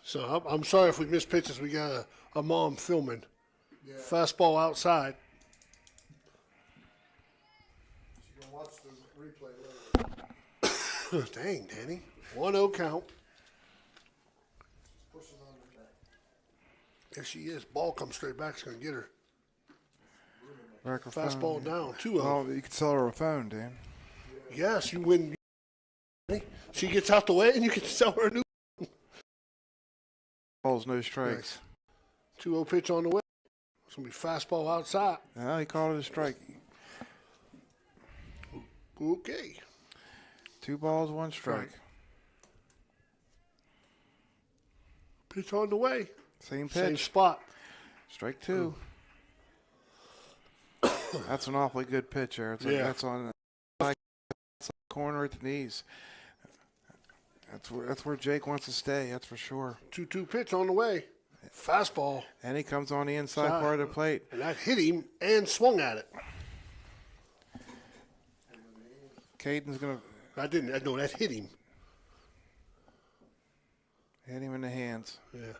So I'm sorry if we missed pitches. We got a mom filming. Yeah. Fastball outside. She can watch the replay later. Dang, Danny. 1-0 count. Pushing on the back. There she is. Ball comes straight back. It's going to get her. Fastball down. 2-0. Oh, you can sell her a phone, Dan. Yes, you win. She gets out the way, and you can sell her a new. Balls, no strikes. 2-0 pitch on the way. It's going to be fastball outside. No, he called it a strike. Okay. 2 balls, 1 strike. Pitch on the way. Same pitch. Same spot. Strike 2. That's an awfully good pitch there. That's on the corner at the knees. That's where Jake wants to stay. That's for sure. 2-2 pitch on the way. Fastball. And he comes on the inside part of the plate. And that hit him and swung at it. Caden's going to. I didn't. I know that hit him. Hit him in the hands. Yeah.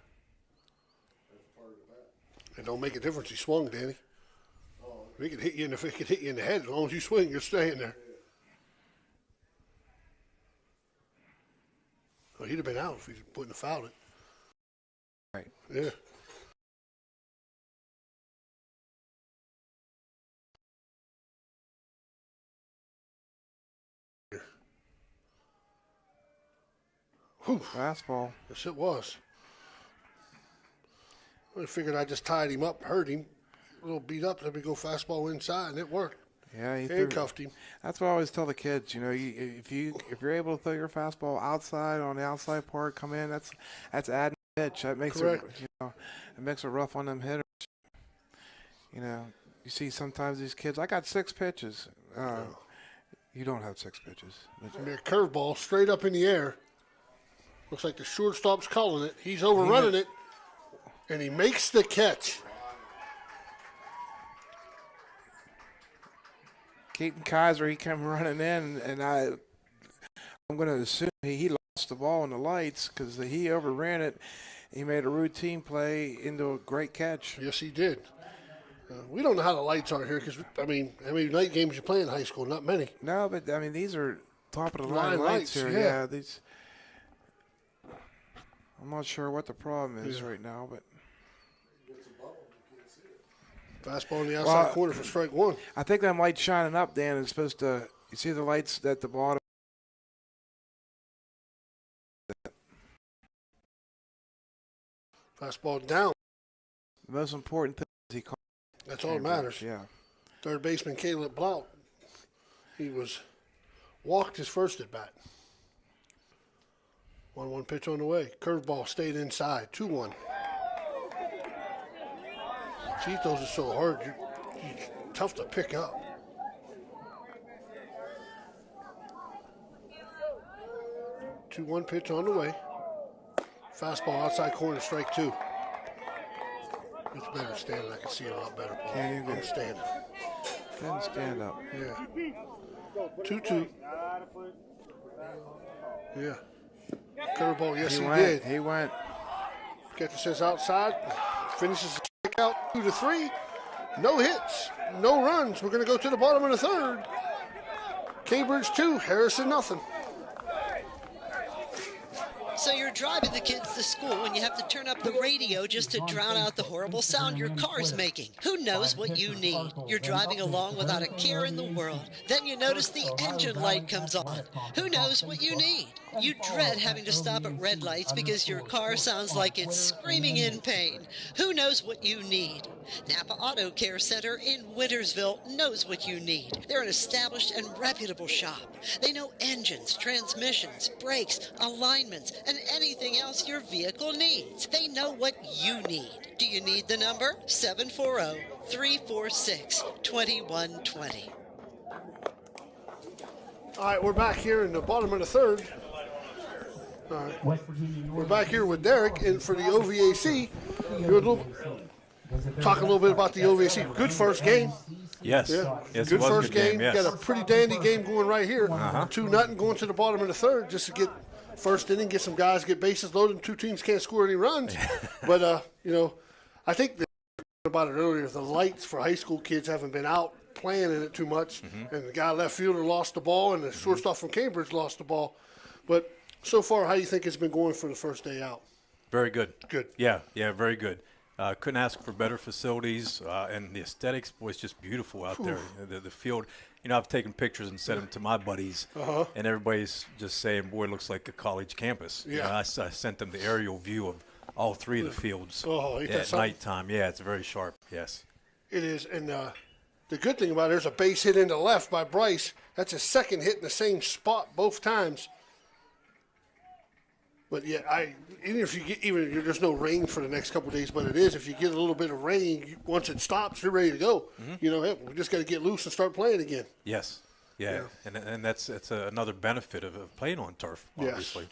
It don't make a difference. He swung, Danny. If it could hit you in the head, as long as you swing, you're staying there. Well, he'd have been out if he wouldn't have fouled it. Right. Yeah. Whew. Fastball. Yes, it was. I figured I just tied him up, hurt him, a little beat up, let me go fastball inside, and it worked. Yeah, he handcuffed him. That's what I always tell the kids. You know, if you're able to throw your fastball outside on the outside part, come in. That's adding pitch. That makes it makes it rough on them hitters. You know, you see sometimes these kids. I got 6 pitches. You don't have 6 pitches. And their curveball straight up in the air. Looks like the shortstop's calling it. He's overrunning it, and he makes the catch. Keaton Kaiser, he came running in, and I'm going to assume he lost the ball in the lights because he overran it. He made a routine play into a great catch. Yes, he did. We don't know how the lights are here because, I mean, how many night games you play in high school? Not many. No, but, I mean, these are top-of-the-line lights here. Yeah. These. I'm not sure what the problem is right now, but. Fastball on the outside corner for strike 1. I think that light shining up, Dan, is supposed to. You see the lights at the bottom. Fastball down. The most important thing is he called. That's all that matters. Yeah. Third baseman Caleb Blount. He was walked his first at bat. 1-1 pitch on the way. Curveball stayed inside. 2-1. Gee, those are so hard. You're tough to pick up. Two 2-1 pitch on the way. Fastball outside corner, strike 2. It's better standing. I can see a lot better. Can you get standing? Can stand up. Yeah. 2-2. Yeah. Curveball, yes, he did. He went. Catcher says outside. Finishes the strikeout 2-3. No hits, no runs. We're going to go to the bottom of the third. Cambridge 2, Harrison nothing. So you're driving the kids to school and you have to turn up the radio just to drown out the horrible sound your car's making. Who knows what you need? You're driving along without a care in the world. Then you notice the engine light comes on. Who knows what you need? You dread having to stop at red lights because your car sounds like it's screaming in pain. Who knows what you need? Napa Auto Care Center in Wintersville knows what you need. They're an established and reputable shop. They know engines, transmissions, brakes, alignments, and anything else your vehicle needs. They know what you need. Do you need the number? 740-346-2120. All right, we're back here in the bottom of the third. All right. We're back here with Derek and for the OVAC. Talk a little bit about the OVAC. Good first game. Yes. Yeah, Yes, good it was a first good game, game. yes. Got a pretty dandy game going right here. 2-0 going to the bottom of the third just to get first inning, get some guys, get bases loaded. And two teams can't score any runs. But, I think about it earlier, the lights for high school kids haven't been out playing in it too much. And the guy left fielder lost the ball, and the shortstop from Cambridge lost the ball. But so far, how do you think it's been going for the first day out? Very good. Good. Yeah, very good. Couldn't ask for better facilities, and the aesthetics was just beautiful out there. The field, I've taken pictures and sent them to my buddies, and everybody's just saying, boy, it looks like a college campus. Yeah. I sent them the aerial view of all three of the fields ain't that at something? nighttime. Yeah, it's very sharp, yes. It is, and the good thing about it, there's a base hit into left by Bryce. That's his second hit in the same spot both times. But yeah, there's no rain for the next couple of days, but it is. If you get a little bit of rain, once it stops, you're ready to go. Hey, we just got to get loose and start playing again. Yes, yeah. And that's another benefit of playing on turf, obviously.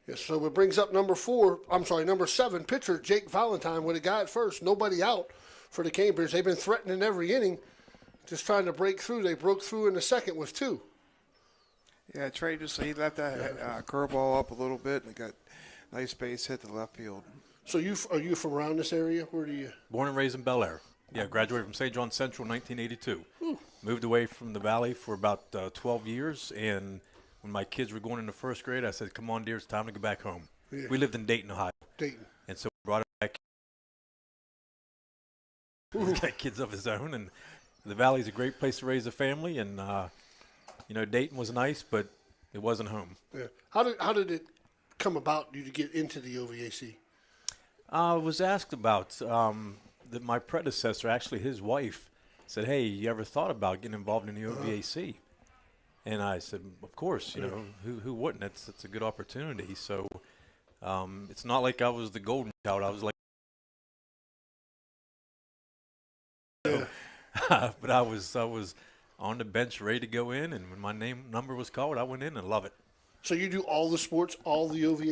Yes, so it brings up number 7, pitcher Jake Valentine with a guy at first, nobody out for the Cambridge. They've been threatening every inning, just trying to break through. They broke through in the second with 2. Yeah, Trey he left that curveball up a little bit and got nice base hit to left field. So are you from around this area? Where do you? Born and raised in Bel Air. Yeah, graduated from St. John Central in 1982. Moved away from the Valley for about 12 years, and when my kids were going into first grade, I said, come on, dear, it's time to go back home. Yeah. We lived in Dayton, Ohio. Dayton. And so we brought it back. He's got kids of his own, and the Valley's a great place to raise a family, and Dayton was nice, but it wasn't home. Yeah. How did it come about you to get into the OVAC? I was asked about that my predecessor, actually his wife, said, hey, you ever thought about getting involved in the OVAC? And I said, of course, who wouldn't? It's a good opportunity. So it's not like I was the golden child. I was like, but I was on the bench ready to go in, and when my number was called, I went in and love it. So you do all the sports, all the OVA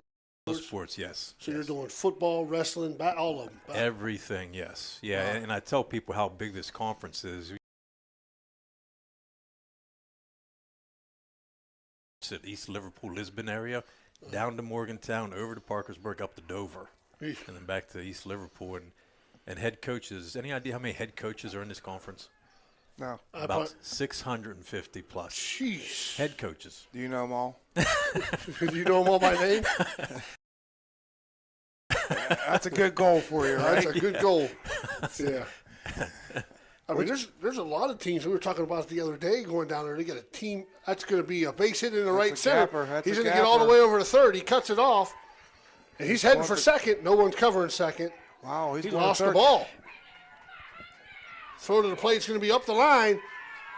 sports, yes. So you're doing football, wrestling, all of them. Everything, yes. Yeah, and I tell people how big this conference is. At East Liverpool, Lisbon area, down to Morgantown, over to Parkersburg, up to Dover, and then back to East Liverpool. And head coaches, any idea how many head coaches are in this conference? No. About 650 plus. Jeez. Head coaches. Do you know them all? Do you know them all by name? That's a good goal for you, right? That's a good goal. Yeah. I mean, there's a lot of teams we were talking about the other day going down there. They got a team that's going to be a base hit in the right center. He's going to get all the way over to third. He cuts it off, and he's heading for second. No one's covering second. Wow, he lost the ball. Throw to the plate. It's going to be up the line.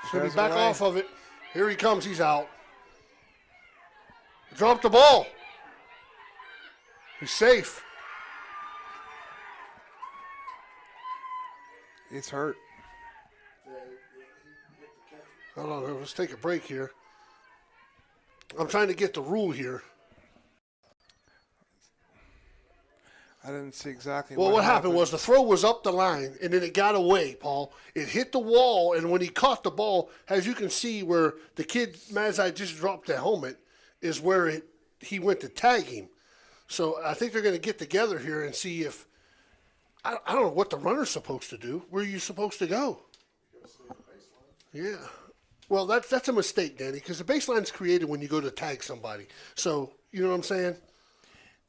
He's going to be back off of it. Here he comes. He's out. Dropped the ball. He's safe. He's hurt. Hold on, let's take a break here. I'm trying to get the rule here. I didn't see exactly what happened was the throw was up the line, and then it got away, Paul. It hit the wall, and when he caught the ball, as you can see where the kid, Mazai just dropped the helmet, is where he went to tag him. So I think they're going to get together here and see if – I don't know what the runner's supposed to do. Where are you supposed to go? Yeah. Well, that's a mistake, Danny, because the baseline's created when you go to tag somebody. So, you know what I'm saying?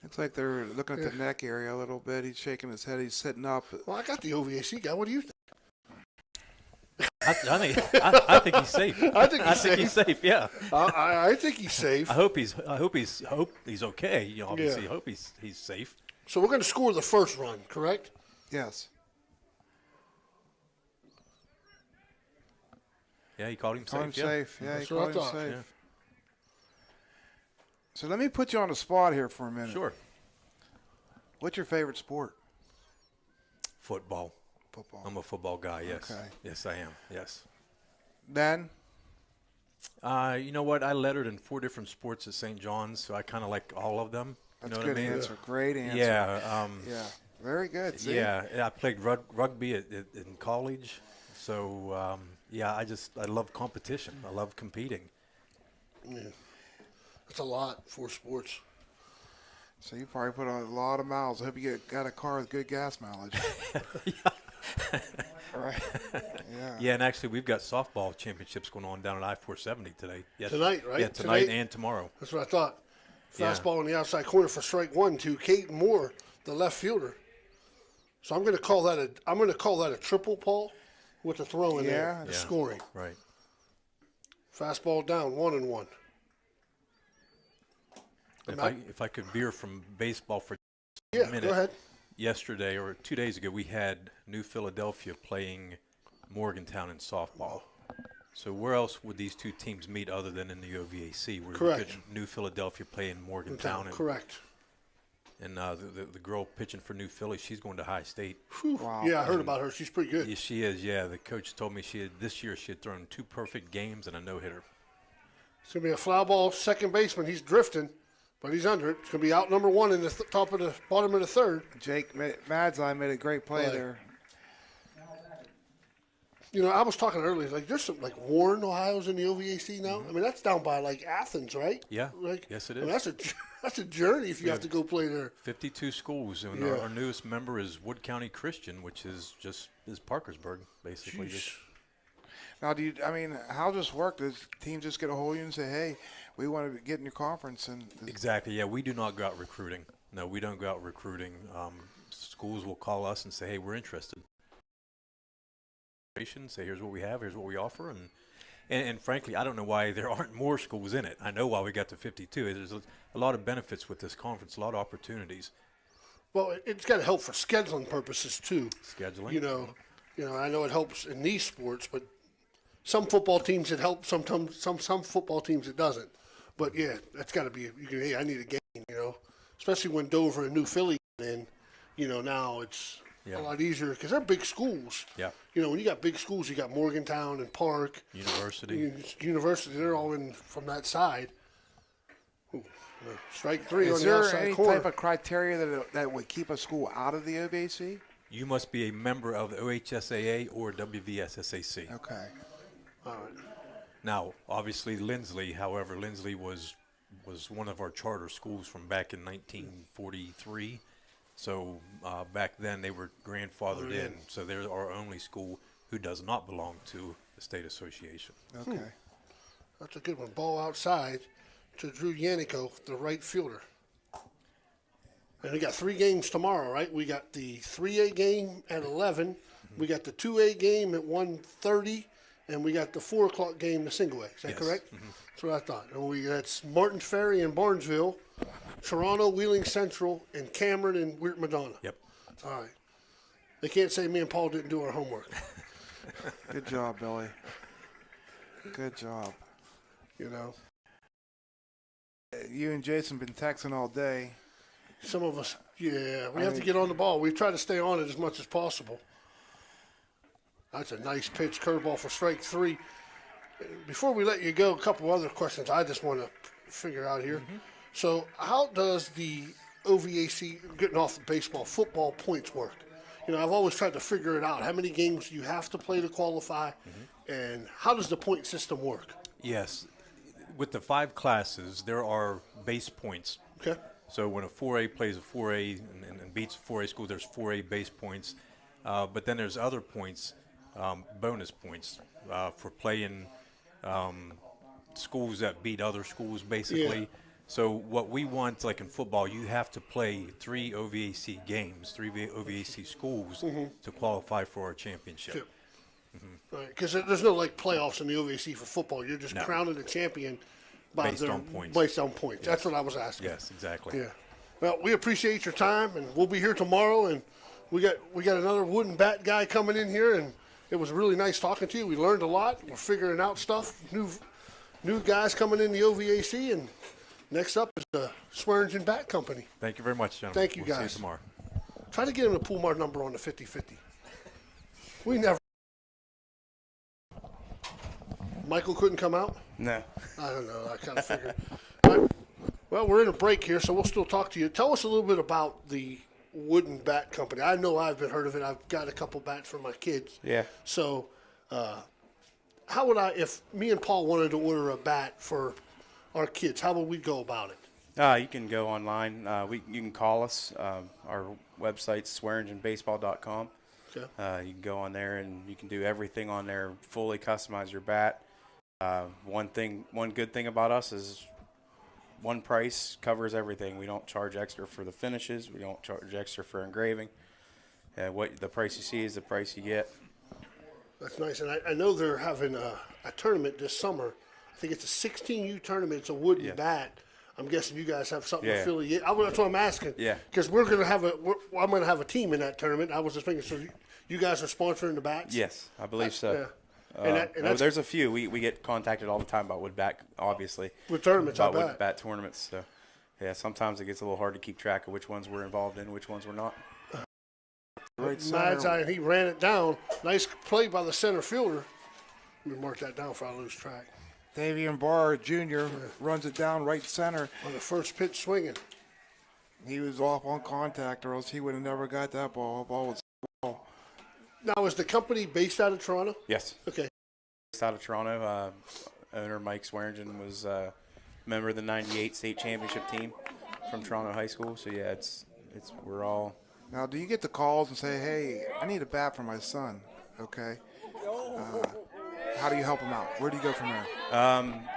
Looks like they're looking at the neck area a little bit. He's shaking his head. He's sitting up. Well, I got the OVAC guy. What do you think? I think he's safe. I think he's safe. Yeah. I think he's safe. I hope he's okay. You know, obviously, I hope he's safe. So we're going to score the first run, correct? Yes. Yeah, he called him safe. Yeah, he called him safe. Yeah. So let me put you on the spot here for a minute. Sure. What's your favorite sport? Football. Football. I'm a football guy, yes. Okay. Yes, I am, yes. Dan? You know what? I lettered in 4 different sports at St. John's, so I kind of like all of them. That's a good answer. Great answer. Yeah. Yeah. Very good. See? Yeah. I played rugby in college. So, I love competition. I love competing. Yeah. That's a lot for sports. So you probably put on a lot of miles. I hope you got a car with good gas mileage. Right. Yeah. Yeah, and actually we've got softball championships going on down at I-470 today. Yes. Tonight, right? Yeah, tonight and tomorrow. That's what I thought. Yeah. Fastball on the outside corner for strike one to Kate Moore, the left fielder. So I'm going to call that a triple, Paul, with the throw in there, the scoring. Right. Fastball down, 1-1. If I could veer from baseball for a minute. Go ahead. Yesterday or 2 days ago, we had New Philadelphia playing Morgantown in softball. So where else would these two teams meet other than in the OVAC? Where Correct. New Philadelphia playing Morgantown. Correct. And the girl pitching for New Philly, she's going to High State. Wow. Yeah, I heard about her. She's pretty good. Yeah, she is. Yeah, the coach told me this year she had thrown 2 perfect games and a no-hitter. It's going to be a fly ball second baseman. He's drifting, but he's under it. It's going to be out number 1 in the bottom of the third. Jake Madzine made a great play there. You know, I was talking earlier, like there's some, like Warren, Ohio's in the OVAC now. I mean, that's down by like Athens, right? Yeah. Like, yes, it I is. mean, that's a journey if you have to go play there. 52 schools, and our newest member is Wood County Christian, which is Parkersburg, basically. Now, how does this work? Does teams just get a hold of you and say, hey, we want to get in your conference? Exactly, yeah. We do not go out recruiting. No, we don't go out recruiting. Schools will call us and say, hey, we're interested. Say, here's what we have, here's what we offer. And frankly, I don't know why there aren't more schools in it. I know why we got to 52. There's a lot of benefits with this conference, a lot of opportunities. Well, it's got to help for scheduling purposes, too. Scheduling. You know, I know it helps in these sports, but some football teams it helps, sometimes some football teams it doesn't. But, yeah, that's got to be – hey, I need a game, you know, especially when Dover and New Philly get in. You know, now it's a lot easier because they're big schools. Yeah. You know, when you got big schools, you got Morgantown and Park. University, they're all in from that side. Ooh, strike 3 on the outside corner. Is there any type of criteria that would keep a school out of the OVAC? You must be a member of the OHSAA or WVSSAC. Okay. All right. Now, obviously, Lindsley was one of our charter schools from back in 1943. So back then they were grandfathered in. So they're our only school who does not belong to the state association. Okay. That's a good one. Ball outside to Drew Yannico, the right fielder. And we got 3 games tomorrow, right? We got the 3A game at 11. We got the 2A game at 1:30. And we got the 4 o'clock game, the single A. Is that correct? Mm-hmm. That's what I thought. And that's Martin Ferry and Barnesville, Toronto, Wheeling Central, and Cameron and Weird Madonna. Yep. All right. They can't say me and Paul didn't do our homework. Good job, Billy. Good job. You know. You and Jason been texting all day. Some of us, we have to get on the ball. We try to stay on it as much as possible. That's a nice pitch, curveball for strike 3. Before we let you go, a couple other questions I just want to figure out here. Mm-hmm. So how does the OVAC, getting off the baseball, football points work? You know, I've always tried to figure it out. How many games do you have to play to qualify? Mm-hmm. And how does the point system work? Yes. With the 5 classes, there are base points. Okay. So when a 4A plays a 4A and beats a 4A school, there's 4A base points. But then there's other points, bonus points for playing schools that beat other schools, basically. Yeah. So what we want, like in football, you have to play 3 OVAC games, 3 OVAC schools to qualify for our championship. Sure. Mm-hmm. Right, because there's no like playoffs in the OVAC for football. You're just crowning a champion based on points. Based on points. Yes. That's what I was asking. Yes, exactly. Yeah. Well, we appreciate your time, and we'll be here tomorrow. And we got another wooden bat guy coming in here, and it was really nice talking to you. We learned a lot. We're figuring out stuff. New guys coming in the OVAC, and next up is the Swearingen Bat Company. Thank you very much, gentlemen. Thank you, guys. See you tomorrow. Try to get him to pull my number on the 50-50. We never. Michael couldn't come out? No. I don't know. I kind of figured. Right. Well, we're in a break here, so we'll still talk to you. Tell us a little bit about the Wooden Bat Company. I know I've been heard of it. I've got a couple bats for my kids. Yeah. So How would if me and Paul wanted to order a bat for our kids, how would we go about it? You can go online. You can call us. Our website's swearingenbaseball.com. Okay. You can go on there and you can do everything on there. Fully customize your bat. One good thing about us is one price covers everything. We don't charge extra for the finishes. We don't charge extra for engraving. What the price you see is the price you get. That's nice, and I know they're having a tournament this summer. I think it's a 16U tournament. It's a wooden bat. I'm guessing you guys have something affiliated. That's what I'm asking. Yeah. Because I'm going to have a team in that tournament. I was just thinking, so you guys are sponsoring the bats? Yes, I believe so. Yeah. There's a few. We get contacted all the time about wood bat, obviously. With tournaments, about wood bat tournaments. So, yeah, sometimes it gets a little hard to keep track of which ones we're involved in, which ones we're not. Mad's eye, he ran it down. Nice play by the center fielder. Let me mark that down before I lose track. Davian Barr Jr. runs it down right center. On the first pitch swinging. He was off on contact, or else he would have never got that ball. Ball was ball. Now, is the company based out of Toronto? Yes. Okay. Based out of Toronto. Owner Mike Swearingen was a member of the '98 state championship team from Toronto High School. So yeah, we're all. Now, do you get the calls and say, "Hey, I need a bat for my son"? Okay. How do you help him out? Where do you go from there?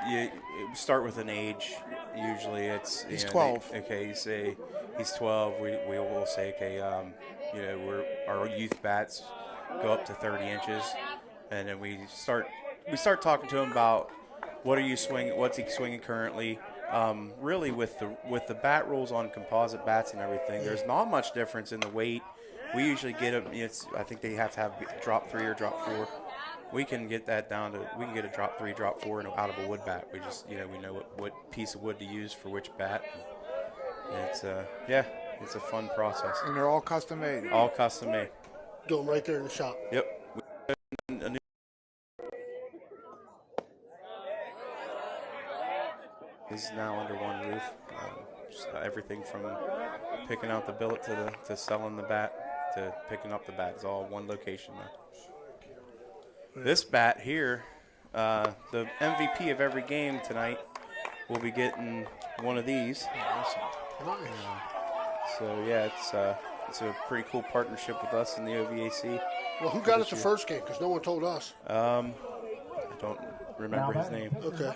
You start with an age. Usually, he's 12. You say he's 12. We will say, okay, our youth bats go up to 30 inches, and then we start talking to him about what are you swinging, what's he swinging currently. Really, with the bat rules on composite bats and everything, there's not much difference in the weight. We usually get them. I think they have to have drop 3 or drop 4. We can get that down to. We can get a drop 3, drop 4, and out of a wood bat. We just, we know what piece of wood to use for which bat. And it's a fun process. And they're all custom made. All custom made. Do them right there in the shop. Yep. This is now under one roof. Everything from picking out the billet to selling the bat to picking up the bat is all one location now. This bat here, the MVP of every game tonight, will be getting one of these. Nice. So yeah, it's a pretty cool partnership with us in the OVAC. Well, who got it the first game? Because no one told us. I don't remember his name. Okay.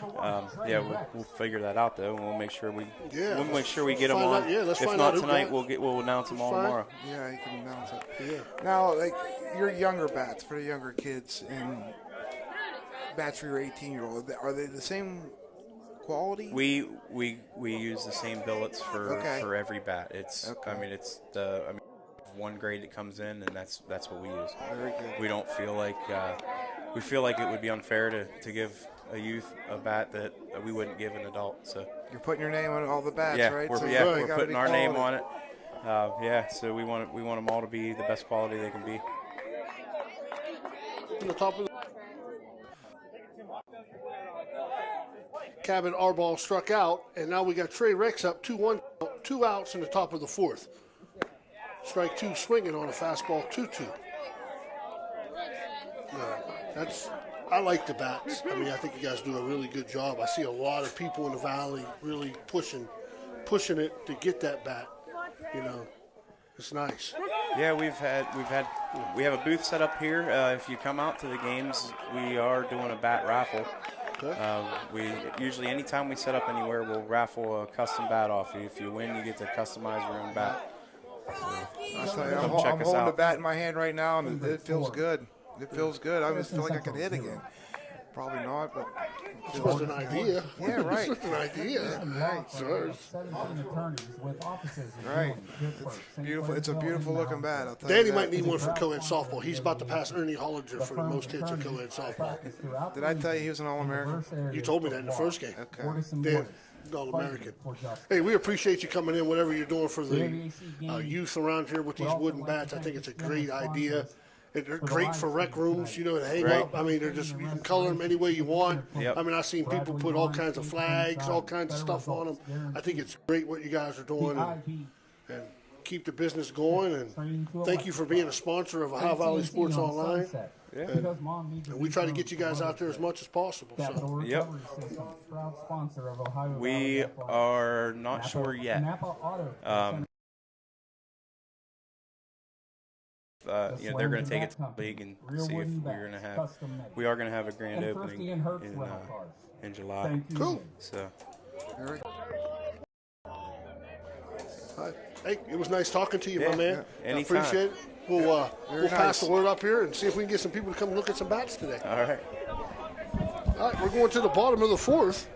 We'll figure that out though, and we'll make sure we get him find on. out. Yeah, let's if find not out tonight, we'll announce them all tomorrow. Yeah, you can announce it. Yeah. Now, like your younger bats for the younger kids and bats for your 18-year-old, are they the same quality? We use the same billets for every bat. One grade that comes in, and that's what we use. Very good. We don't feel like it would be unfair to give a youth a bat that we wouldn't give an adult. So you're putting your name on all the bats, right? We're putting our name on it. So we want them all to be the best quality they can be. In the top of the Cabin Arball struck out, and now we got Trey Rex up 2-1, 2 outs in the top of the fourth. Strike 2 swinging on a fastball 2-2. I like the bats. I mean, I think you guys do a really good job. I see a lot of people in the valley really pushing it to get that bat. It's nice. Yeah, we have a booth set up here. If you come out to the games, we are doing a bat raffle. Okay. We usually, anytime we set up anywhere, we'll raffle a custom bat off. If you win, you get to customize your own bat. So, I'm holding the bat in my hand right now, and it feels good. It feels good. I just feel like I could hit again. Probably not, but it's just an idea. Yeah, right. It's just an idea. Right. Right. It's beautiful. It's a beautiful looking bat. I'll tell Danny you that. might need one for co-ed softball. He's about to pass Ernie Hollinger for the most hits in co-ed softball. Did I tell you he was an All-American? You told me that in the first game. Okay. Dan, All-American. Hey, we appreciate you coming in, whatever you're doing for the youth around here with these wooden bats. I think it's a great idea. They're great for rec rooms, to hang up. I mean, you can color them any way you want. Yep. I mean, I've seen people put all kinds of flags, all kinds of stuff on them. I think it's great what you guys are doing, and keep the business going. And thank you for being a sponsor of Ohio Valley Sports Online. Because Mom needs And we try to get you guys out there as much as possible. Capital So. Recovery Systems, proud sponsor of Ohio Valley We Athletics. are not Napa- sure yet. Napa Auto. They're going to take it to the league and see if we're going to have. We are going to have a grand And opening Thrifty and Hertz rental cars. in July. Thank you. Cool. So. Hey, it was nice talking to you, Yeah, my man. yeah. I Anytime. appreciate it. We'll Very pass nice. the word up here and see if we can get some people to come look at some bats today. All right. All right, we're going to the bottom of the fourth.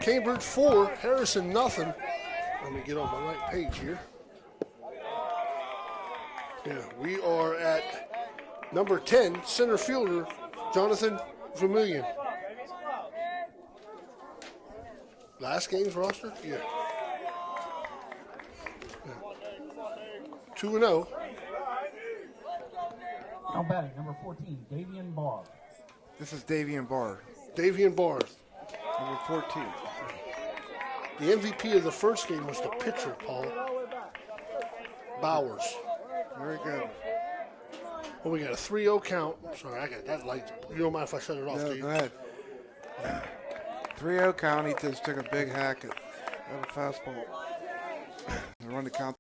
Cambridge 4, Harrison nothing. Let me get on my right page here. Yeah, we are at number 10, center fielder, Jonathan Vermillion. Last game's roster? Yeah. 2-0. Now batting, number 14, Davian Barr. This is Davian Barr, Davian Barr. number 14. The MVP of the first game was the pitcher, Paul. Bowers. Very good. Well, we got a 3-0 count. Sorry, I got that light. You don't mind if I shut it off, do No, you? go ahead. 3-0 count. He just took a big hack at a fastball. They run the count.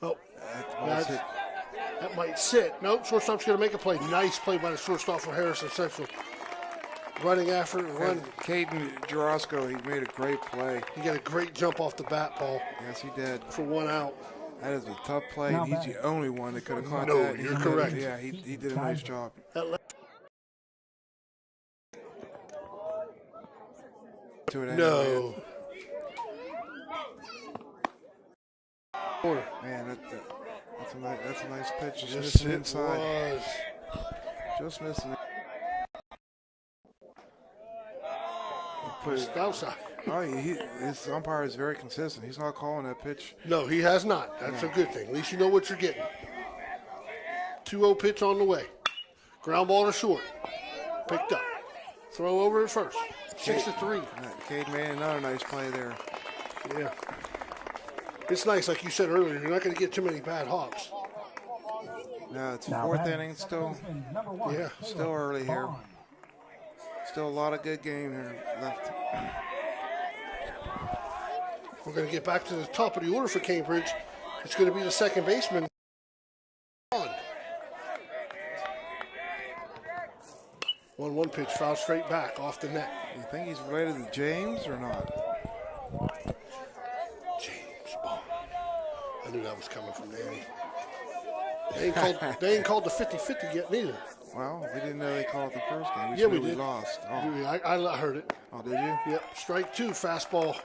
Oh, That's it. that might sit. Nope, shortstop's going to make a play. Nice play by the shortstop for Harrison Central. Running after it, run. Caden Jarosco, he made a great play. He got a great jump off the bat, Paul, Yes, he did. for 1 out. That is a tough play, Not and he's bad. the only one that could have caught No, that. you're He did- correct. Yeah, he did a nice job. That left. To it anyway. No. Corner. Man, that's a nice pitch. Just Yes, missing it inside. was. Just missing it. Pushed outside. Oh, his umpire is very consistent. He's not calling that pitch. No, he has not. That's a good thing. At least you know what you're getting. 2-0 pitch on the way. Ground ball to short. Picked up. Throw over at first. 6-3. Cade made another nice play there. Yeah. It's nice, like you said earlier, you're not going to get too many bad hops. No, it's Now fourth batting, inning second still. baseman, number 1, Yeah, still Caleb early here. Bond. Still a lot of good game here left. We're going to get back to the top of the order for Cambridge. It's going to be the second baseman. 1-1 pitch, foul straight back, off the net. You think he's related to James or not? James Bond. I knew that was coming from Danny. They ain't called the 50-50 yet neither. Well, we didn't know they called it the first game. Yeah, we knew did. lost. Oh. Yeah, I heard it. Oh, did you? Yep, strike 2, fastball.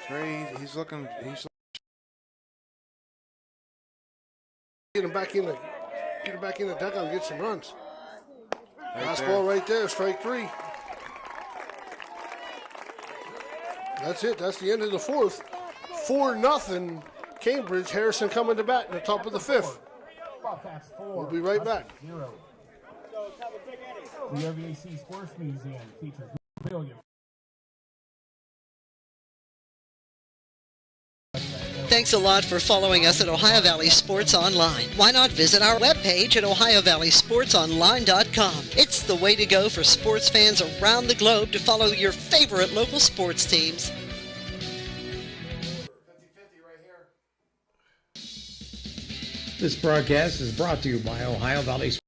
Trey, he's looking. Get him back in the dugout and get some runs. Right Fastball right there, strike 3. That's it. That's the end of the fourth. 4-0 Cambridge. Harrison coming to bat in the top of the fifth. Bobcats 4. We'll be right back. 0. The OVAC Sports Museum features memorabilia. Thanks a lot for following us at Ohio Valley Sports Online. Why not visit our webpage at OhioValleySportsOnline.com? It's the way to go for sports fans around the globe to follow your favorite local sports teams. This broadcast is brought to you by Ohio Valley Sports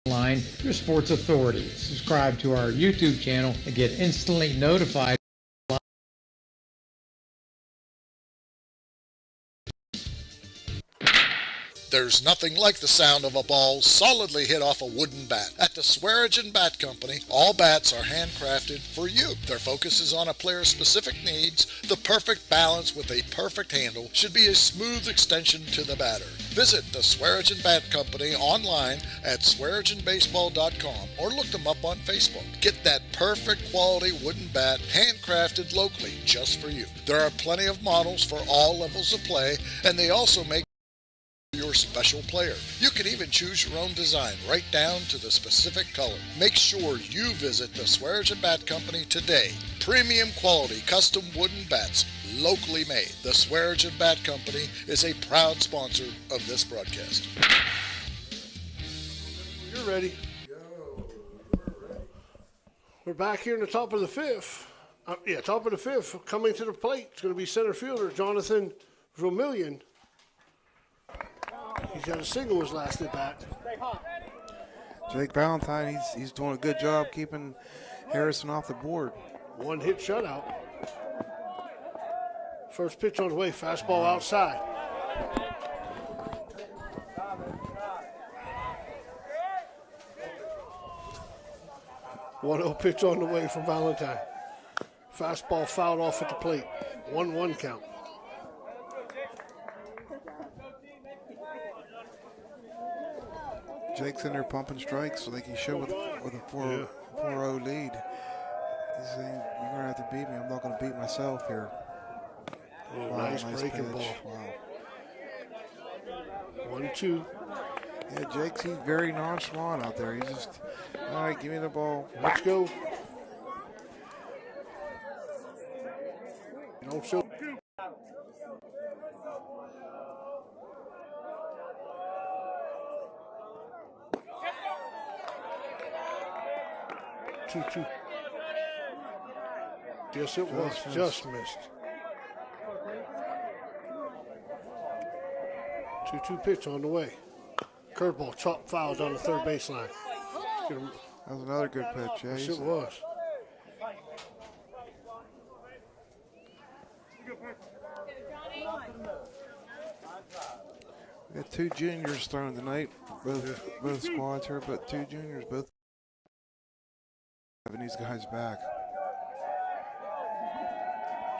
Online, your sports authority. Subscribe to our YouTube channel and get instantly notified. There's nothing like the sound of a ball solidly hit off a wooden bat. At the Swearingen Bat Company, all bats are handcrafted for you. Their focus is on a player's specific needs. The perfect balance with a perfect handle should be a smooth extension to the batter. Visit the Swearingen Bat Company online at SwearingenBaseball.com or look them up on Facebook. Get that perfect quality wooden bat handcrafted locally just for you. There are plenty of models for all levels of play, and they also make your special player. You can even choose your own design right down to the specific color. Make sure you visit the Swearingen Bat Company today. Premium quality custom wooden bats locally made. The Swearingen Bat Company is a proud sponsor of this broadcast. You're ready. We're back here in the top of the fifth. Top of the fifth. Coming to the plate, it's going to be center fielder Jonathan Vermillion. He's got a single his last at bat. Jake Valentine, he's doing a good job keeping Harrison off the board. One hit shutout. First pitch on the way, fastball outside. One 0 pitch on the way from Valentine. Fastball fouled off at the plate. 1-1 count. Jake's in there pumping strikes so they can show with a 4-0 lead. He's saying, you're going to have to beat me. I'm not going to beat myself here. Oh, wow, nice breaking pitch. ball. Wow. 1-2. Yeah, he's very nonchalant out there. He's just, all right, give me the ball. Let's go. Don't show. 2-2. Yes, it was. Just missed. 2-2 pitch on the way. Curveball, chop foul down the third baseline. That was another good pitch. Yeah, yes, it was. We got 2 juniors throwing tonight. Both squads here, but 2 juniors, both having these guys back.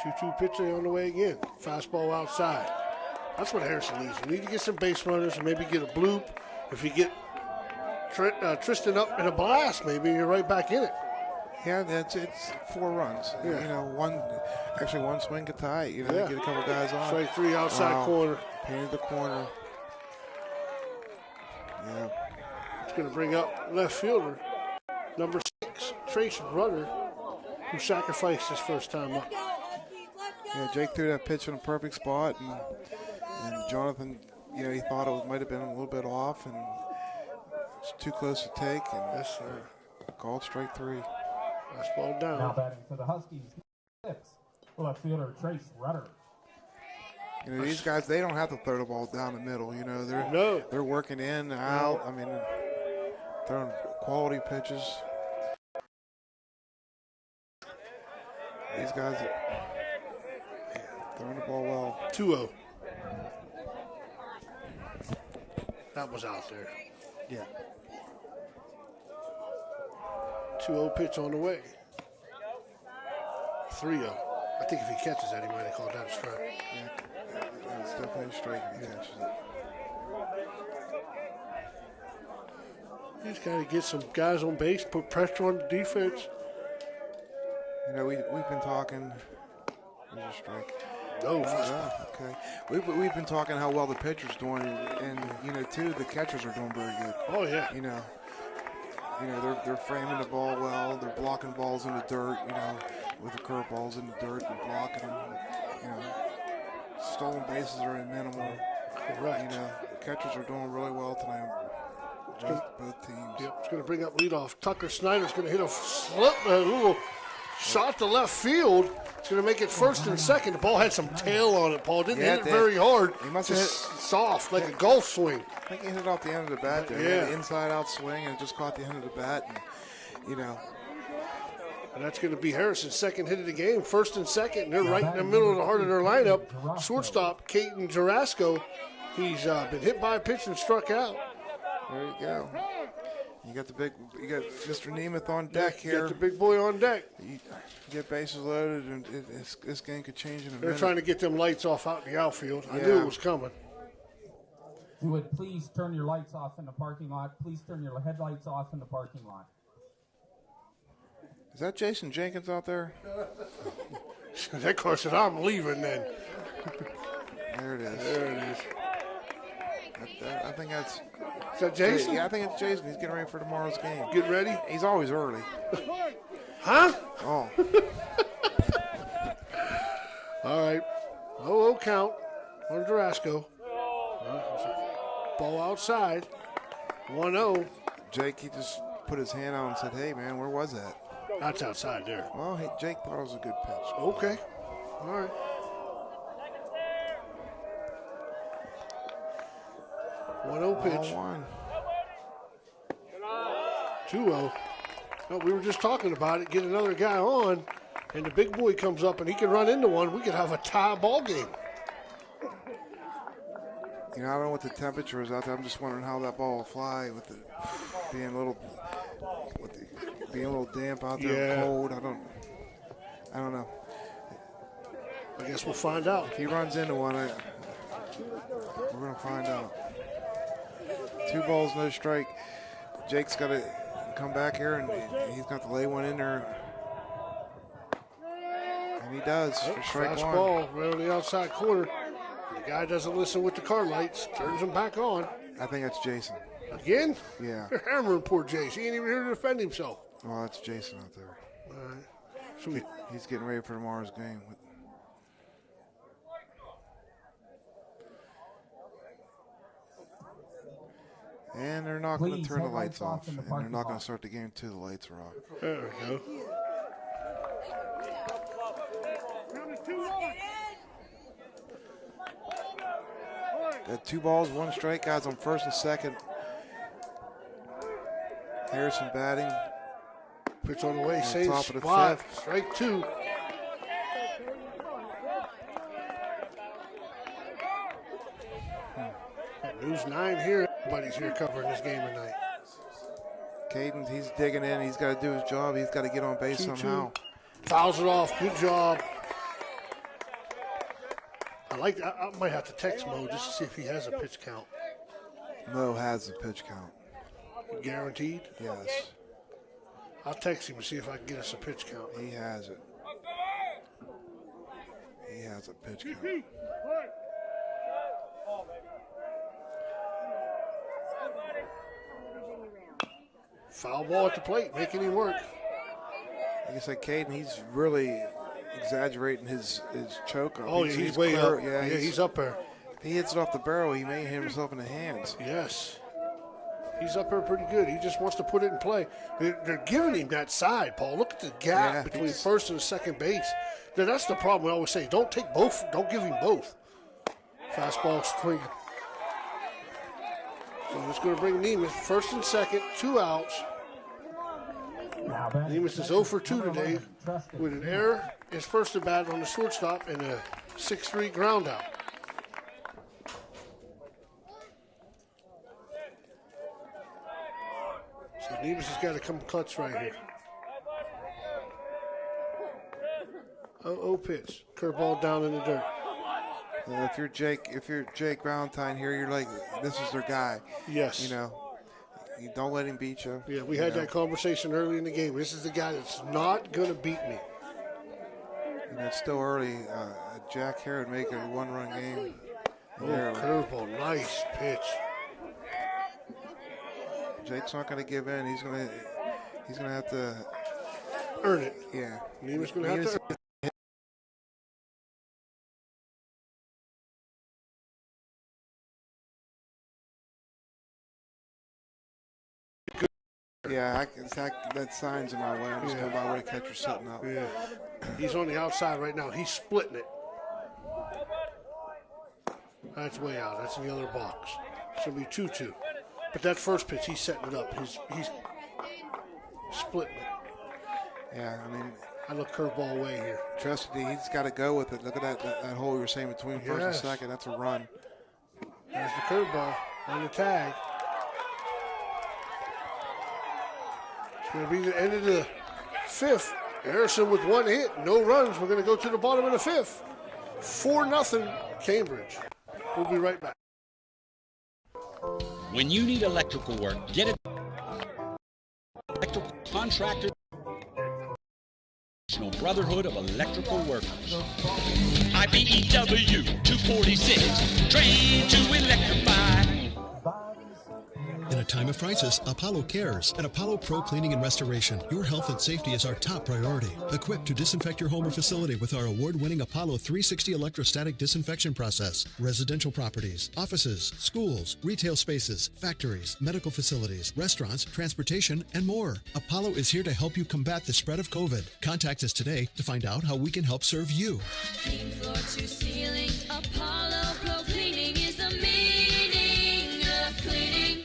2-2 pitch on the way again. Fastball outside. That's what Harrison needs. You need to get some base runners and maybe get a bloop. If you get Tristan up in a blast, maybe you're right back in it. Yeah, it's 4 runs. Yeah. You know, one swing could tie it. You know, get a couple guys on. Strike 3 outside corner. Painted the corner. Yeah. It's going to bring up left fielder, number 6, Trace Rudder, who sacrificed his first time up. Yeah, Jake threw that pitch in a perfect spot, and Jonathan, you know, he thought it might have been a little bit off, and it's too close to take, and yes, sir. Called strike 3. Fastball down. Now batting for the Huskies, 6, left fielder Trace Rudder. You know, these guys, they don't have to throw the ball down the middle. You know, they're working in, out. I mean, throwing quality pitches. These guys are throwing the ball well. 2-0. That was out there. Yeah. 2-0 pitch on the way. 3-0. I think if he catches that, he might have called that a strike. Yeah, it's definitely a strike if he catches it. He's got to get some guys on base, put pressure on the defense. You know, we've been talking. There's a strike. No. Okay. We've been talking how well the pitcher's doing, and you know, too, the catchers are doing very good. Oh yeah. You know, they're framing the ball well. They're blocking balls in the dirt. You know, with the curveballs in the dirt and blocking them. You know, stolen bases are minimal. Correct. You know, the catchers are doing really well tonight. Both teams. Yep. It's going to bring up leadoff. Tucker Snyder's going to hit a little shot to left field. It's going to make it first and second. The ball had some tail on it, Paul. Didn't hit it very hard. He must have hit soft, like a golf swing. I think he hit it off the end of the bat there. Yeah. He inside out swing and just caught the end of the bat. And, you know. And that's going to be Harrison's second hit of the game. First and second. And they're right in the middle of the heart of their lineup. Shortstop, Caden Jarasco. He's been hit by a pitch and struck out. There you go. You got Mr. Nemeth on deck here. You got the big boy on deck. You get bases loaded, and this game could change in a minute. They're trying to get them lights off out in the outfield. I knew it was coming. If you would please turn your lights off in the parking lot. Please turn your headlights off in the parking lot. Is that Jason Jenkins out there? That car said, I'm leaving then. There it is. There it is. I think that's... Is that Jason? Yeah, I think it's Jason. He's getting ready for tomorrow's game. Getting ready? He's always early. Huh? Oh. All right. 0-0 count on Durasco. Ball outside. 1-0. Jake, he just put his hand out and said, hey, man, where was that? That's outside there. Well, hey, Jake thought it was a good pitch. Okay. All right. Pitch. 1-1. 2-0. No, we were just talking about it. Get another guy on, and the big boy comes up, and he can run into one. We could have a tie ball game. You know, I don't know what the temperature is out there. I'm just wondering how that ball will fly with it being a little, being a little damp out there, Yeah. cold. I don't know. I guess we'll find out. If he runs into one, we're gonna find out. 2 balls, no strike. Jake's got to come back here, and he's got to lay one in there. And he does for strike one. Ball right on the outside corner. The guy doesn't listen with the car lights. Turns him back on. I think that's Jason. Again? Yeah. They're hammering poor Jace. He ain't even here to defend himself. Well, that's Jason out there. All right. So He's getting ready for tomorrow's game. And they're not going to turn the lights off. And they're not going to start the game until the lights are off. There we go. Got 2 balls, 1 strike. Guys on first and second. Harrison batting. Pitch on the way. On Same top of the spot. 5th. Strike 2. News 9 here. Everybody's here covering this game tonight. Caden, he's digging in. He's got to do his job. He's got to get on base 2-2. somehow. Fouls it off. Good job. I might have to text Mo just to see if he has a pitch count. Mo has the pitch count. Guaranteed? Yes. I'll text him and see if I can get us a pitch count. He has it. He has a pitch count. Foul ball at the plate, making him work. Like I said, Caden, he's really exaggerating his choke. Oh, yeah, he's way up. Yeah, he's up there. If he hits it off the barrel, he may hit himself in the hands. Yes. He's up there pretty good. He just wants to put it in play. They're giving him that side, Paul. Look at the gap between first and second base. That's the problem we always say. Don't take both. Don't give him both. Fastball swinging. So it's going to bring Nemus first and second, 2 outs. Nemus is 0 for 2 today with an error, his first at bat on the shortstop, and a 6-3 ground out. So Nemus has got to come clutch right here. 0-0 pitch. Curveball down in the dirt. If you're Jake Valentine here, you're like, this is their guy. Yes. You know, you don't let him beat you. Yeah, we had that conversation early in the game. This is the guy that's not going to beat me. You know, it's still early. Jack here would make it a 1-run game. Oh, curveball. Nice pitch. Jake's not going to give in. He's going to have to earn it. Yeah. Nemus going to have to earn it. Yeah, that sign's in my way. I'm just going by where the catcher's sitting up. Yeah. He's on the outside right now. He's splitting it. That's way out. That's in the other box. It's going to be 2-2. But that first pitch, he's setting it up. He's splitting it. Yeah, I mean, I look curveball away here. Trustee, he's got to go with it. Look at that hole you were saying between first and second. That's a run. There's the curveball on the tag. It's going to be the end of the 5th. Harrison with 1 hit, no runs. We're going to go to the bottom of the 5th. 4-0 Cambridge. We'll be right back. When you need electrical work, get it. Electrical Contractor National Brotherhood of Electrical Workers. IBEW 246, trained to electrify. In a time of crisis, Apollo cares. At Apollo Pro Cleaning and Restoration, your health and safety is our top priority. Equipped to disinfect your home or facility with our award-winning Apollo 360 electrostatic disinfection process. Residential properties, offices, schools, retail spaces, factories, medical facilities, restaurants, transportation, and more. Apollo is here to help you combat the spread of COVID. Contact us today to find out how we can help serve you. Clean floor to ceiling, Apollo Pro Cleaning is the meaning of cleaning.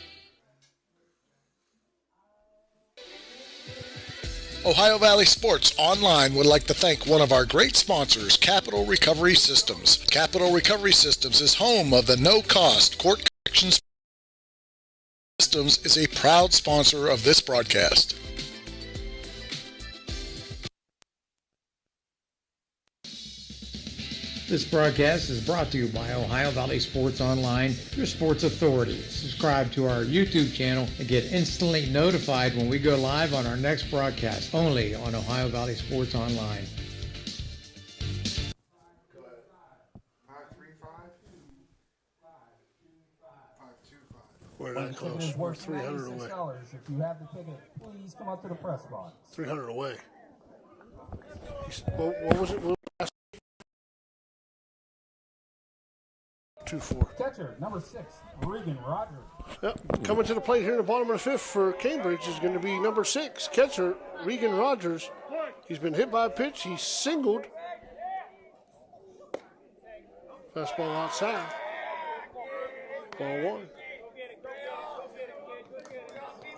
Ohio Valley Sports Online would like to thank one of our great sponsors, Capital Recovery Systems. Capital Recovery Systems is home of the no-cost court collections. Systems is a proud sponsor of this broadcast. This broadcast is brought to you by Ohio Valley Sports Online, your sports authority. Subscribe to our YouTube channel and get instantly notified when we go live on our next broadcast, only on Ohio Valley Sports Online. We're not close. We're 300 away. If you have the ticket, please come up to the press box. 300 away. What was it? 2-4. Catcher, number 6, Regan Rogers. Yep. Coming to the plate here in the bottom of the fifth for Cambridge is going to be number 6, catcher Regan Rogers. He's been hit by a pitch. He's singled. Fastball outside. Ball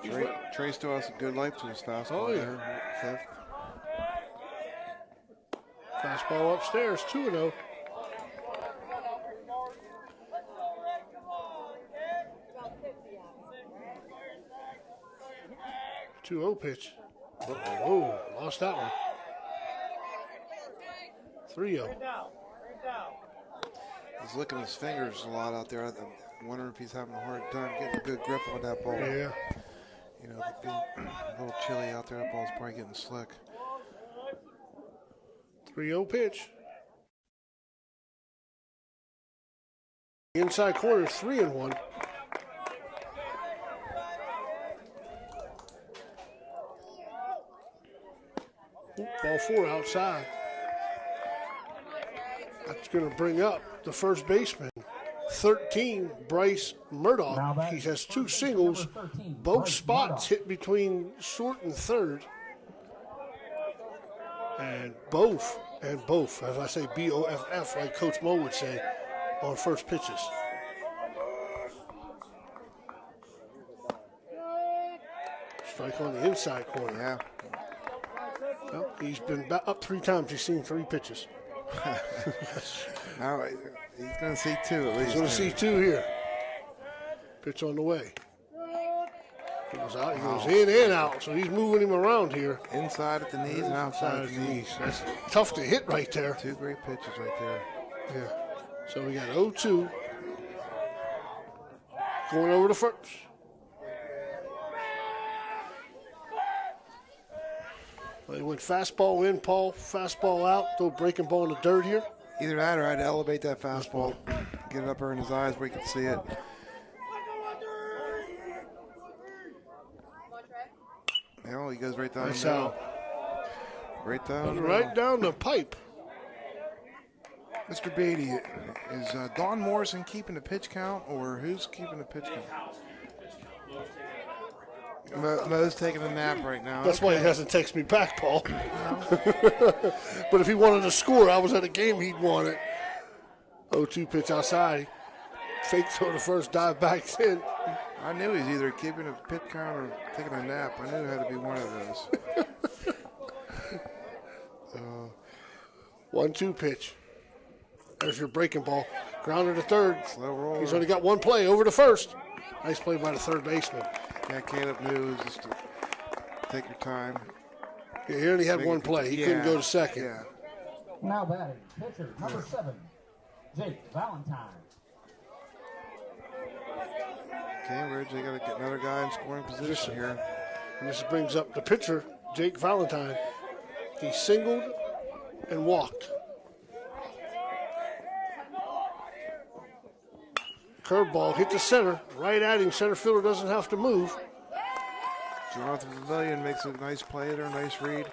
1. Trey still has a good life to his fastball there. Fifth. Fastball upstairs, 2-0. Two-0 pitch. Oh, lost that one. 3-0. He's licking his fingers a lot out there. I'm wondering if he's having a hard time getting a good grip on that ball. Yeah. You know, being a little chilly out there. That ball's probably getting slick. 3-0 pitch. Inside corner, 3-1. Ball 4 outside. That's going to bring up the first baseman, 13, Bryce Murdoch. He has 2 singles, both spots hit between short and third. And both, as I say, BOFF, like Coach Mo would say, on first pitches. Strike on the inside corner. Yeah. Well, he's been up 3 times. He's seen 3 pitches. Now he's going to see 2 at least. He's going to see 2 here. Pitch on the way. He goes out. He goes in and out. So he's moving him around here. Inside at the knees and outside at the knees. That's tough to hit right there. 2 great pitches right there. Yeah. So we got 0-2. Going over to first. They went fastball in, Paul. Fastball out. Throw breaking ball in the dirt here. Either that or I'd elevate that fastball. Get it up there in his eyes where he can see it. No, he goes right down the middle. Right down. Right down the pipe. Mr. Beatty, is Don Morrison keeping the pitch count, or who's keeping the pitch count? Mo's taking a nap right now. That's why he hasn't texted me back, Paul. But if he wanted to score, I was at a game, he'd want it. 0-2 pitch outside. Fake throw to first, dive back in. I knew he was either keeping a pitch count or taking a nap. I knew it had to be one of those. 1-2 pitch. There's your breaking ball. Grounder to third. Slow roll. He's only got 1 play over to first. Nice play by the third baseman. Yeah, Caleb knew just to take your time. Yeah, he only had 1 play. He couldn't go to second. Yeah. Now batting, pitcher number 7, Jake Valentine. Cambridge, they got to get another guy in scoring position here. And this brings up the pitcher, Jake Valentine. He singled and walked. Curveball hit the center, right at him. Center fielder doesn't have to move. Jonathan Pavilion makes a nice play there, nice read.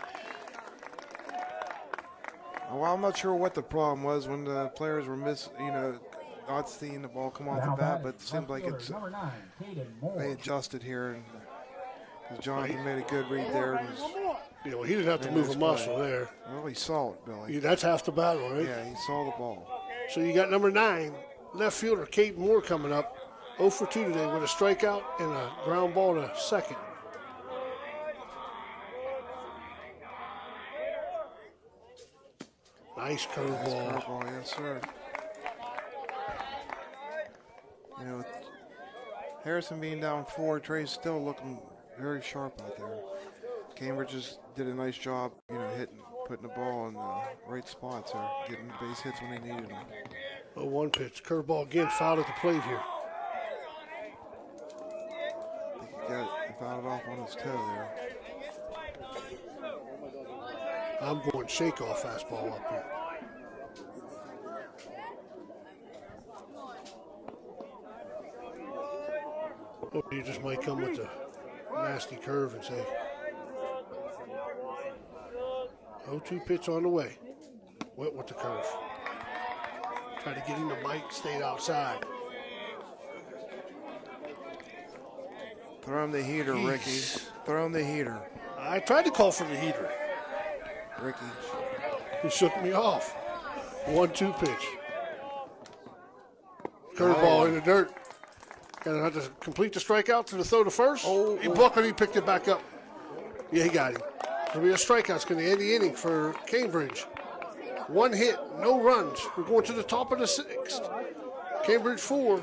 Well, I'm not sure what the problem was when the players were not seeing the ball come off the bat, but it seemed like it's they adjusted here, and because Jonathan made a good read there. And well, he didn't have to move a muscle there. Well, he saw it, Billy. Yeah, that's half the battle, right? Yeah, he saw the ball. So you got number 9, left fielder Kate Moore coming up, 0 for 2 today with a strikeout and a ground ball to second. Nice curveball. Nice curveball, yes, sir. With Harrison being down 4, Trey's still looking very sharp out there. Cambridge just did a nice job, putting the ball in the right spots there, getting the base hits when they needed them. 0-1 pitch. Curveball again, fouled at the plate here. I think he fouled it off on his toe there. I'm going shake-off fastball up here. Or you just might come with a nasty curve and say, 0-2 pitch on the way. Went with the curve. Try to get him to bite, stayed outside. Throw him the heater, Ricky. Throw him the heater. I tried to call for the heater. Ricky. He shook me off. 1-2 pitch. Curveball in the dirt. Gonna have to complete the strikeout to the throw to first. He buckled, he picked it back up. Yeah, he got him. It'll be a strikeout. It's going to end the inning for Cambridge. 1 hit, no runs. We're going to the top of the 6th. Cambridge 4.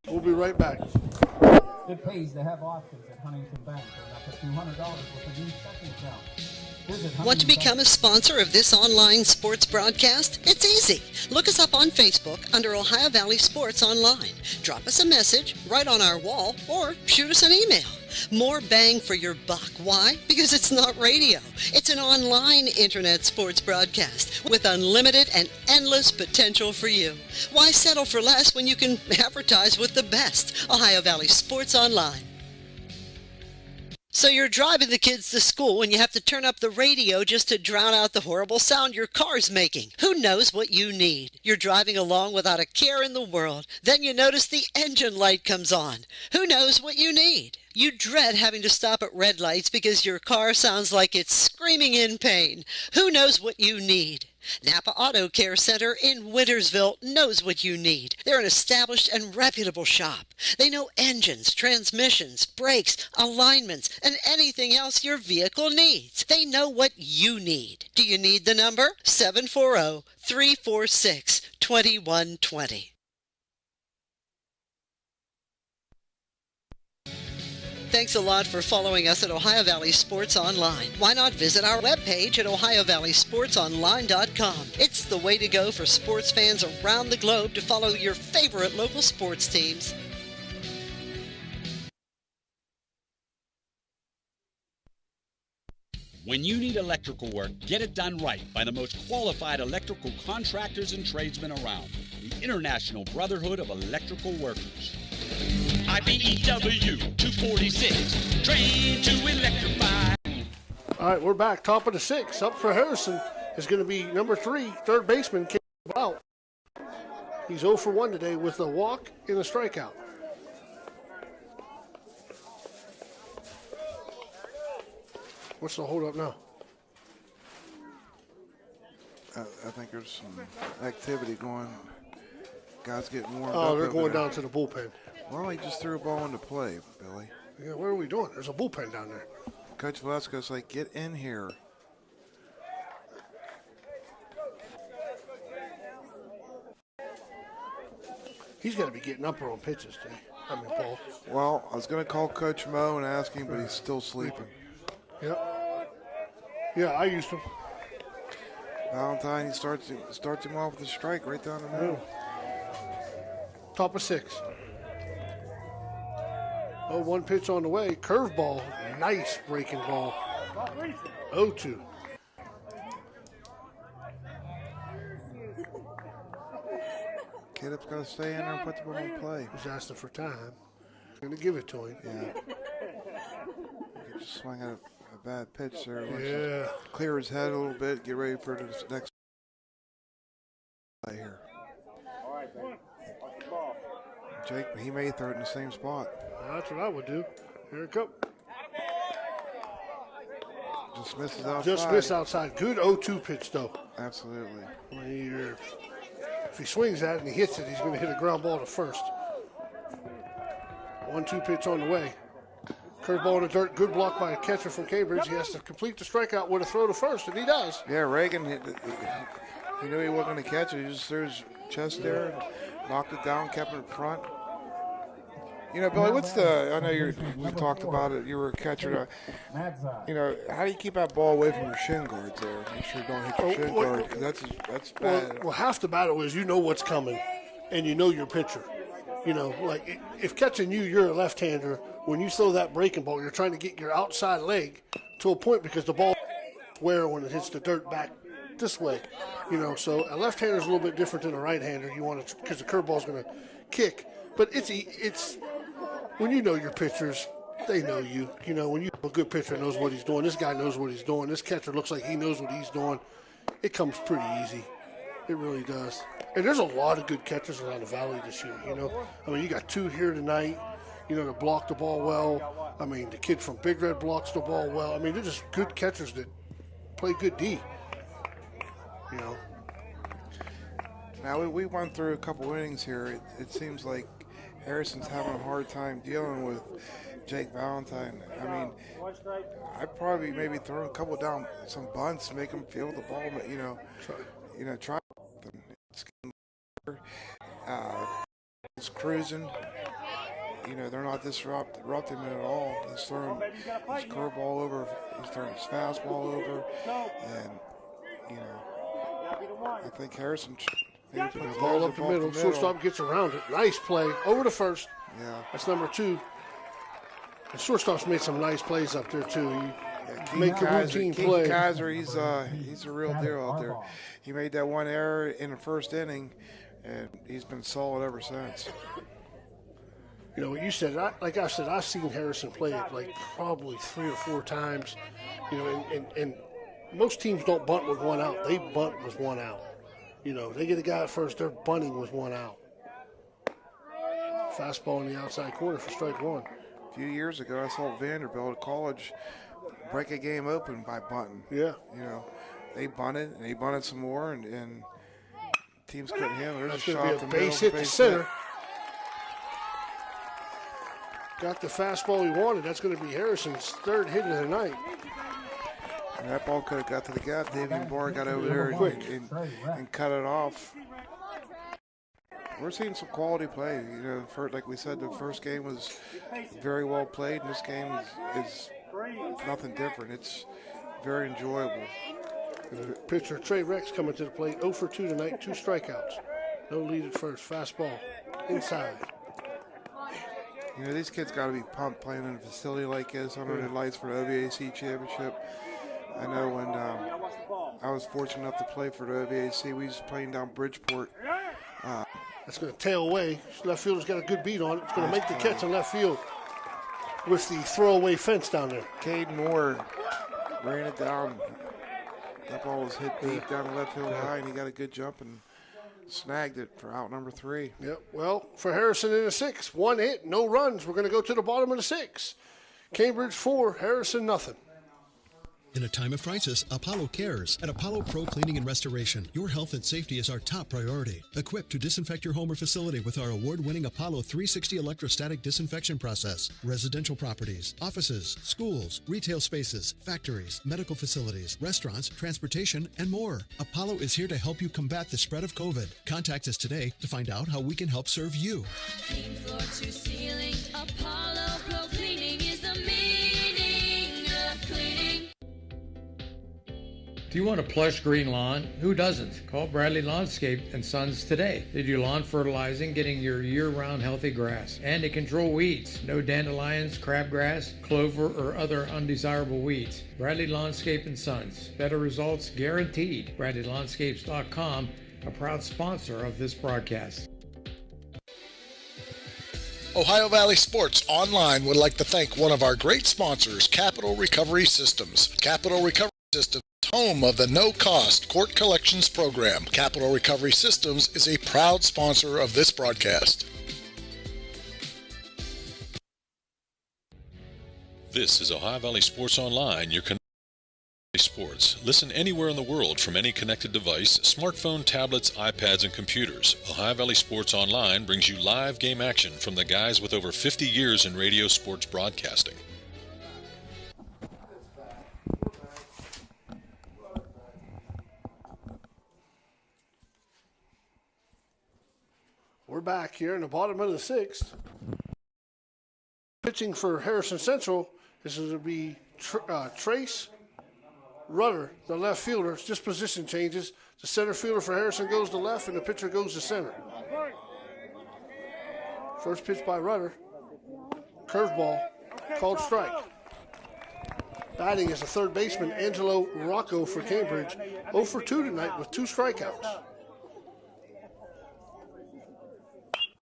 We'll be right back. It pays to have options at Huntington Bank. Earn up to $200 with a new checking account. Want to become a sponsor of this online sports broadcast? It's easy. Look us up on Facebook under Ohio Valley Sports Online. Drop us a message right on our wall or shoot us an email. More bang for your buck. Why? Because it's not radio. It's an online internet sports broadcast with unlimited and endless potential for you. Why settle for less when you can advertise with the best? Ohio Valley Sports Online. So you're driving the kids to school and you have to turn up the radio just to drown out the horrible sound your car's making. Who knows what you need? You're driving along without a care in the world. Then you notice the engine light comes on. Who knows what you need? You dread having to stop at red lights because your car sounds like it's screaming in pain. Who knows what you need? Napa Auto Care Center in Wintersville knows what you need. They're an established and reputable shop. They know engines, transmissions, brakes, alignments, and anything else your vehicle needs. They know what you need. Do you need the number? 740-346-2120. Thanks a lot for following us at Ohio Valley Sports Online. Why not visit our webpage at ohiovalleysportsonline.com. It's the way to go for sports fans around the globe to follow your favorite local sports teams. When you need electrical work, get it done right by the most qualified electrical contractors and tradesmen around. The International Brotherhood of Electrical Workers. IBEW 246, trained to electrify. All right, we're back. Top of the 6th. Up for Harrison is going to be number 3, third baseman, Caleb Out. He's 0 for 1 today with a walk and a strikeout. What's the hold up now? I think there's some activity going. Guys getting warmed up. Oh, they're going there. down to the bullpen. Well, he just threw a ball into play, Billy. Yeah, what are we doing? There's a bullpen down there. Coach Velasco's like, get in here. He's got to be getting up on pitches today. Paul. Well, I was going to call Coach Mo and ask him, but he's still sleeping. Yep. Yeah, I used him. Valentine, he starts him off with a strike right down the middle. Top of 6. 0-1 pitch on the way. Curveball. Nice breaking ball. 0-2. Kidup's got to stay in there and put the ball in play. He's asking for time. Going to give it to him. Yeah. He just swung at a bad pitch there. Yeah. Clear his head a little bit. Get ready for the next play here. Jake, he may throw it in the same spot. That's what I would do. Here it comes. Just misses outside. Just miss outside. Good 0-2 pitch, though. Absolutely. If he swings at it and he hits it, he's going to hit a ground ball to first. 1-2 pitch on the way. Curveball in the dirt. Good block by a catcher from Cambridge. He has to complete the strikeout with a throw to first, and he does. Yeah, Reagan, he knew he wasn't going to catch it. He just threw his chest there and knocked it down, kept it in front. You know, Billy, I know you talked about it, you were a catcher. You know, how do you keep that ball away from your shin guards there? Make sure you don't hit your shin guard, because that's bad. Well, half the battle is you know what's coming, and you know your pitcher. You know, like if catching you're a left-hander, when you throw that breaking ball, you're trying to get your outside leg to a point because the ball where when it hits the dirt back this way. You know, so a left-hander is a little bit different than a right-hander. You want to, because the curveball is going to kick. But it's when you know your pitchers, they know you. You know, when you have a good pitcher knows what he's doing, this guy knows what he's doing, this catcher looks like he knows what he's doing, it comes pretty easy. It really does. And there's a lot of good catchers around the Valley this year, you know. I mean, you got two here tonight, you know, that block the ball well. I mean, the kid from Big Red blocks the ball well. I mean, they're just good catchers that play good D, you know. Now, we went through a couple innings here. It seems like Harrison's having a hard time dealing with Jake Valentine. I mean, I'd probably maybe throw a couple down some bunts, make him feel the ball, but, try something. It's getting better. He's cruising. You know, they're not disrupting him at all. He's throwing his curveball over, he's throwing his fastball over, and, you know, I think Harrison the ball up the middle. Shortstop gets around it. Nice play. Over to first. Yeah. That's number 2. The shortstop's made some nice plays up there, too. He made a routine play. Kaiser, he's a real deal out there. He made that one error in the first inning, and he's been solid ever since. You know what you said. Like I said, I've seen Harrison play it like probably 3 or 4 times. You know, and most teams don't bunt with one out. They bunt with one out. You know, they get a guy at first, they're bunting with one out. Fastball in the outside corner for strike 1. A few years ago, I saw Vanderbilt at college break a game open by bunting. Yeah. You know, they bunted, and they bunted some more, and teams couldn't handle it. That's going to be a base hit to center. Got the fastball he wanted. That's going to be Harrison's 3rd hit of the night. And that ball could have got to the gap. Davey Moore got over there and cut it off. We're seeing some quality play. You know, like we said, the first game was very well played, and this game is nothing different. It's very enjoyable. Pitcher Trey Rex coming to the plate, 0 for 2 tonight, 2 strikeouts. No lead at first. Fastball inside. You know, these kids got to be pumped playing in a facility like this under the lights for the OVAC championship. I know when I was fortunate enough to play for the OVAC, we was playing down Bridgeport. That's going to tail away. Left fielder's got a good beat on it. It's going to make the catch in left field with the throwaway fence down there. Cade Moore ran it down. That ball was hit deep down the left field high, and he got a good jump and snagged it for out number 3. Yep. Well, for Harrison in the 6th, 1 hit, no runs. We're going to go to the bottom of the 6th. Cambridge 4, Harrison nothing. In a time of crisis, Apollo cares. At Apollo Pro Cleaning and Restoration, your health and safety is our top priority. Equipped to disinfect your home or facility with our award-winning Apollo 360 electrostatic disinfection process. Residential properties, offices, schools, retail spaces, factories, medical facilities, restaurants, transportation, and more. Apollo is here to help you combat the spread of COVID. Contact us today to find out how we can help serve you. Clean floor to ceiling, Apollo Pro Cleaning is the meaning of cleaning. Do you want a plush green lawn? Who doesn't? Call Bradley Landscape and Sons today. They do lawn fertilizing, getting your year-round healthy grass. And they control weeds. No dandelions, crabgrass, clover, or other undesirable weeds. Bradley Landscape and Sons. Better results guaranteed. BradleyLandscapes.com, a proud sponsor of this broadcast. Ohio Valley Sports Online would like to thank one of our great sponsors, Capital Recovery Systems. Capital Recovery Systems, home of the no-cost court collections program. Capital Recovery Systems is a proud sponsor of this broadcast. This is Ohio Valley Sports Online, your sports. Listen anywhere in the world from any connected device, smartphone, tablets, iPads, and computers. Ohio Valley Sports Online brings you live game action from the guys with over 50 years in radio sports broadcasting. We're back here in the bottom of the sixth. Pitching for Harrison Central is going to be Trace Rudder, the left fielder. It's just position changes. The center fielder for Harrison goes to left, and the pitcher goes to center. First pitch by Rudder. Curveball, called strike. Batting is the third baseman, Angelo Rocco for Cambridge. 0 for 2 tonight with 2 strikeouts.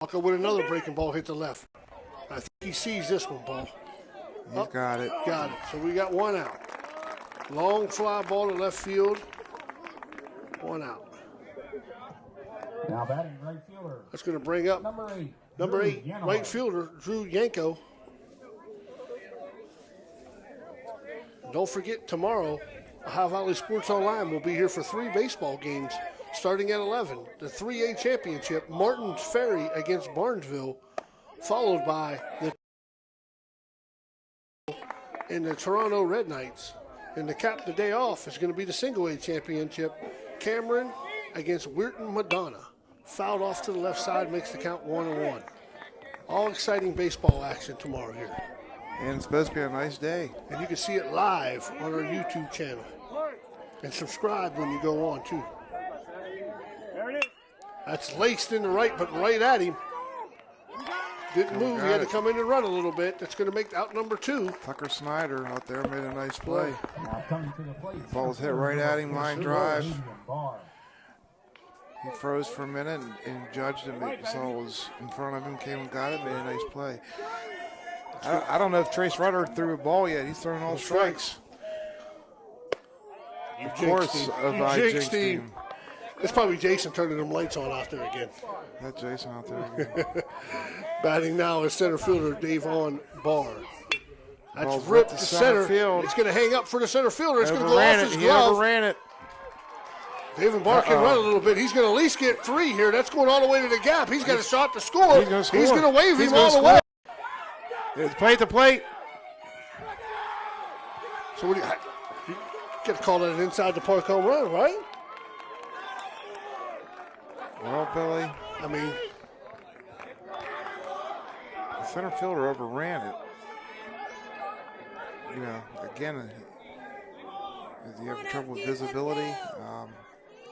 Rocco with another breaking ball hit the left. I think he sees this one, ball. He's got it. Got it. So we got 1 out. Long fly ball to left field. 1 out. Now batting right fielder. That's going to bring up number 8 right fielder, Drew Yanko. Don't forget, tomorrow, Ohio Valley Sports Online will be here for 3 baseball games starting at 11. The 3A championship, Martin's Ferry against Barnesville, followed by the Toronto Red Knights. And to cap the day off is going to be the single A championship, Cameron against Weirton Madonna. Fouled off to the left side, makes the count 1-1. All exciting baseball action tomorrow here. And it's supposed to be a nice day. And you can see it live on our YouTube channel. And subscribe when you go on, too. That's laced in the right, but right at him. Didn't move. He had to come in and run a little bit. That's going to make out number 2. Tucker Snyder out there made a nice play. Now coming to the plate. Ball's hit right at him, line drive. He froze for a minute and judged him. Saw it was in front of him, came and got it, made a nice play. I don't know if Trace Rudder threw a ball yet. He's throwing all strikes. Of course, I jinxed him. It's probably Jason turning them lights on out there again. That's Jason out there again. Batting now is center fielder Davon Barr. That's Ball's ripped to to center field. It's going to hang up for the center fielder. It's going to go Overran off it. his He glove. overran it. Davon Barr can run a little bit. He's going to at least get 3 here. That's going all the way to the gap. He's got a shot to score. He's going to wave him all the way. It's plate to plate. So what do you get to call that an inside the park home run, right? Well, Billy, I mean, the center fielder overran it. You know, again, do you have trouble with visibility?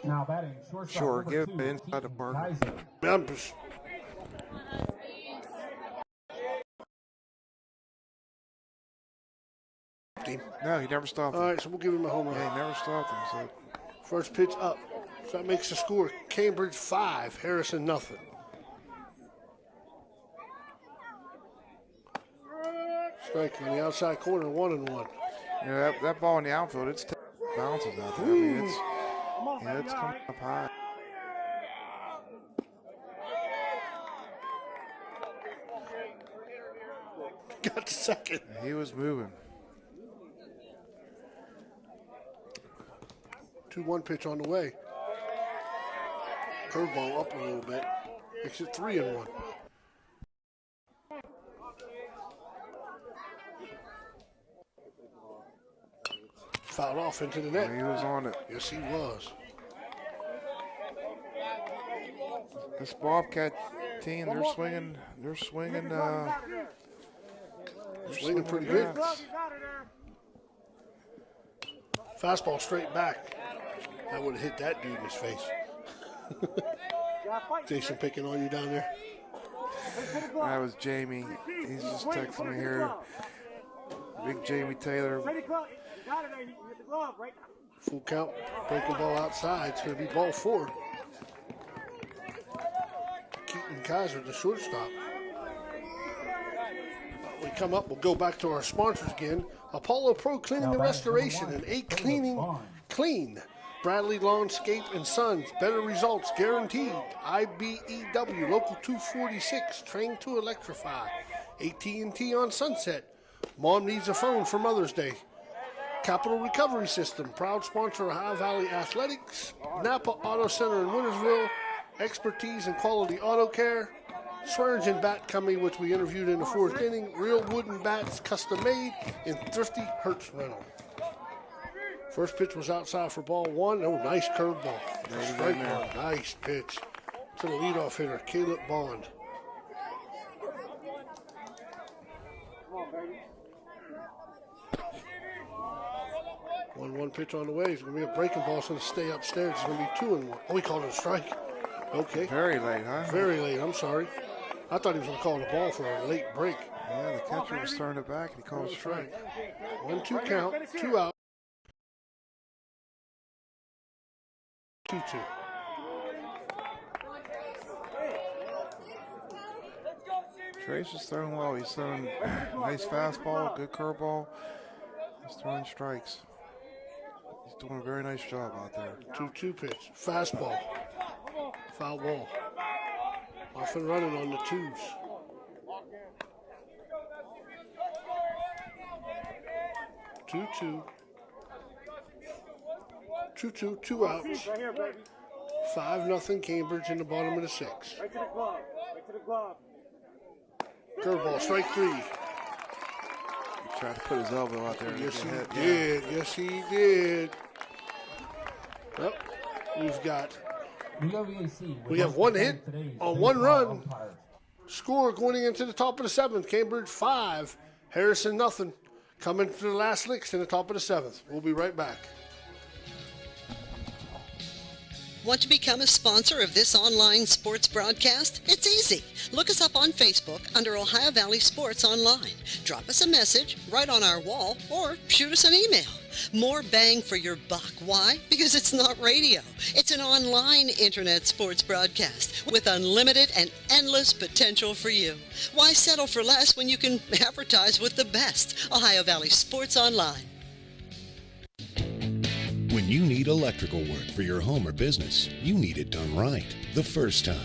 Now batting shortstop. Sure, give number 2, it inside the park. Memphis. No, he never stopped him. All right, so we'll give him a home run. Yeah, he never stopped him. So First pitch up. So that makes the score Cambridge 5, Harrison nothing. Strike on the outside corner, 1-1. you know that ball in the outfield, it's bounces out there. I mean, it's coming up high. Got the second. He was moving. 2-1 pitch on the way. Curveball up a little bit. Makes it 3-1. Fouled off into the net. He was on it. Yes, he was. This Bobcat team, they're swinging. They're swinging Swinging pretty good. Fastball straight back. I would have hit that dude in his face. Jason picking on you down there. That was Jamie. He's just texting me here. Big Jamie Taylor. Full count. Breaking ball outside. It's going to be ball 4. Keaton Kaiser, the shortstop. come up, we'll go back to our sponsors again. Apollo Pro Cleaning and Restoration and A Clean. Bradley Lawnscape and Sons. Better results guaranteed. IBEW Local 246. Trained to electrify. AT&T on Sunset. Mom needs a phone for Mother's Day. Capital Recovery System. Proud sponsor of Ohio Valley Athletics. Napa Auto Center in Wintersville. Expertise in quality auto care. Swearingen Bat Company, which we interviewed in the 4th inning. Real wooden bats, custom made, and Thrifty Hertz Rental. First pitch was outside for ball 1. Oh, nice curveball. Strike one. Nice pitch to the leadoff hitter, Caleb Bond. One pitch on the way. It's going to be a breaking ball. It's going to stay upstairs. It's going to be 2-1. Oh, he called it a strike. Okay. Very late, huh? Very late. I'm sorry. I thought he was going to call the ball for a late break. Yeah, the catcher was throwing it back, and he called a strike. 1-2 count. 2 out. 2-2. Trace is throwing well. He's throwing nice fastball, good curveball. He's throwing strikes. He's doing a very nice job out there. 2-2 pitch. Fastball. Foul ball. Off and running on the 2s. Two outs. 5-0 Cambridge in the bottom of the 6th. Right to the glove. Right to the glove. Curveball, strike 3. He tried to put his elbow out there. Yes, he did. Yeah. Yes, he did. Well, we've got. We have 1 hit on 1 run. Score going into the top of the 7th. Cambridge 5, Harrison nothing. Coming to the last licks in the top of the 7th. We'll be right back. Want to become a sponsor of this online sports broadcast? It's easy. Look us up on Facebook under Ohio Valley Sports Online. Drop us a message right on our wall or shoot us an email. More bang for your buck. Why? Because it's not radio. It's an online internet sports broadcast with unlimited and endless potential for you. Why settle for less when you can advertise with the best? Ohio Valley Sports Online. When you need electrical work for your home or business, you need it done right the first time.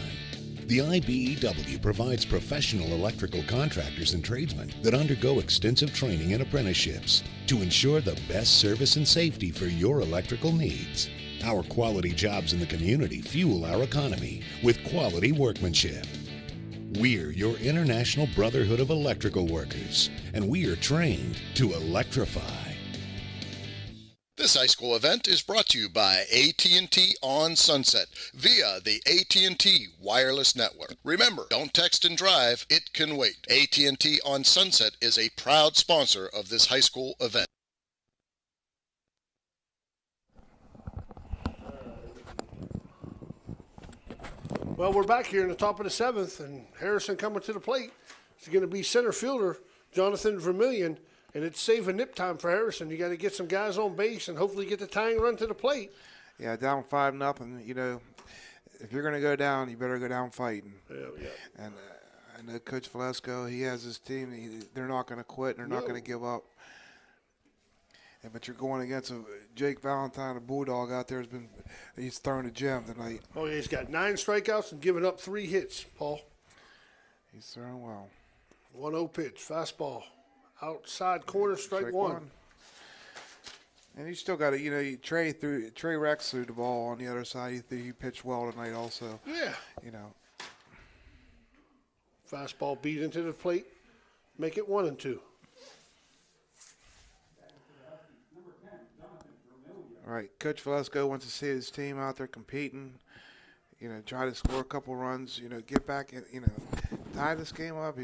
The IBEW provides professional electrical contractors and tradesmen that undergo extensive training and apprenticeships to ensure the best service and safety for your electrical needs. Our quality jobs in the community fuel our economy with quality workmanship. We're your International Brotherhood of Electrical Workers, and we are trained to electrify. This high school event is brought to you by AT&T on Sunset via the AT&T Wireless Network. Remember, don't text and drive, it can wait. AT&T on Sunset is a proud sponsor of this high school event. Well, we're back here in the top of the 7th, and Harrison coming to the plate. It's going to be center fielder Jonathan Vermillion. And it's saving nip time for Harrison. You got to get some guys on base and hopefully get the tying run to the plate. Yeah, down 5-0. You know, if you're going to go down, you better go down fighting. Yeah. And I know Coach Valesco, he has his team. They're not going to quit. They're not going to give up. But you're going against Jake Valentine, a Bulldog out there. He's throwing a gem tonight. Oh, yeah, he's got 9 strikeouts and given up 3 hits, Paul. He's throwing well. 1-0 pitch, fastball. Outside corner, strike one. And you still got to, Trey Rex threw the ball on the other side. He pitched well tonight also. Yeah. You know. Fastball beat into the plate. Make it 1-2. All right. Coach Valesco wants to see his team out there competing. Try to score a couple runs. Get back and, tie this game up.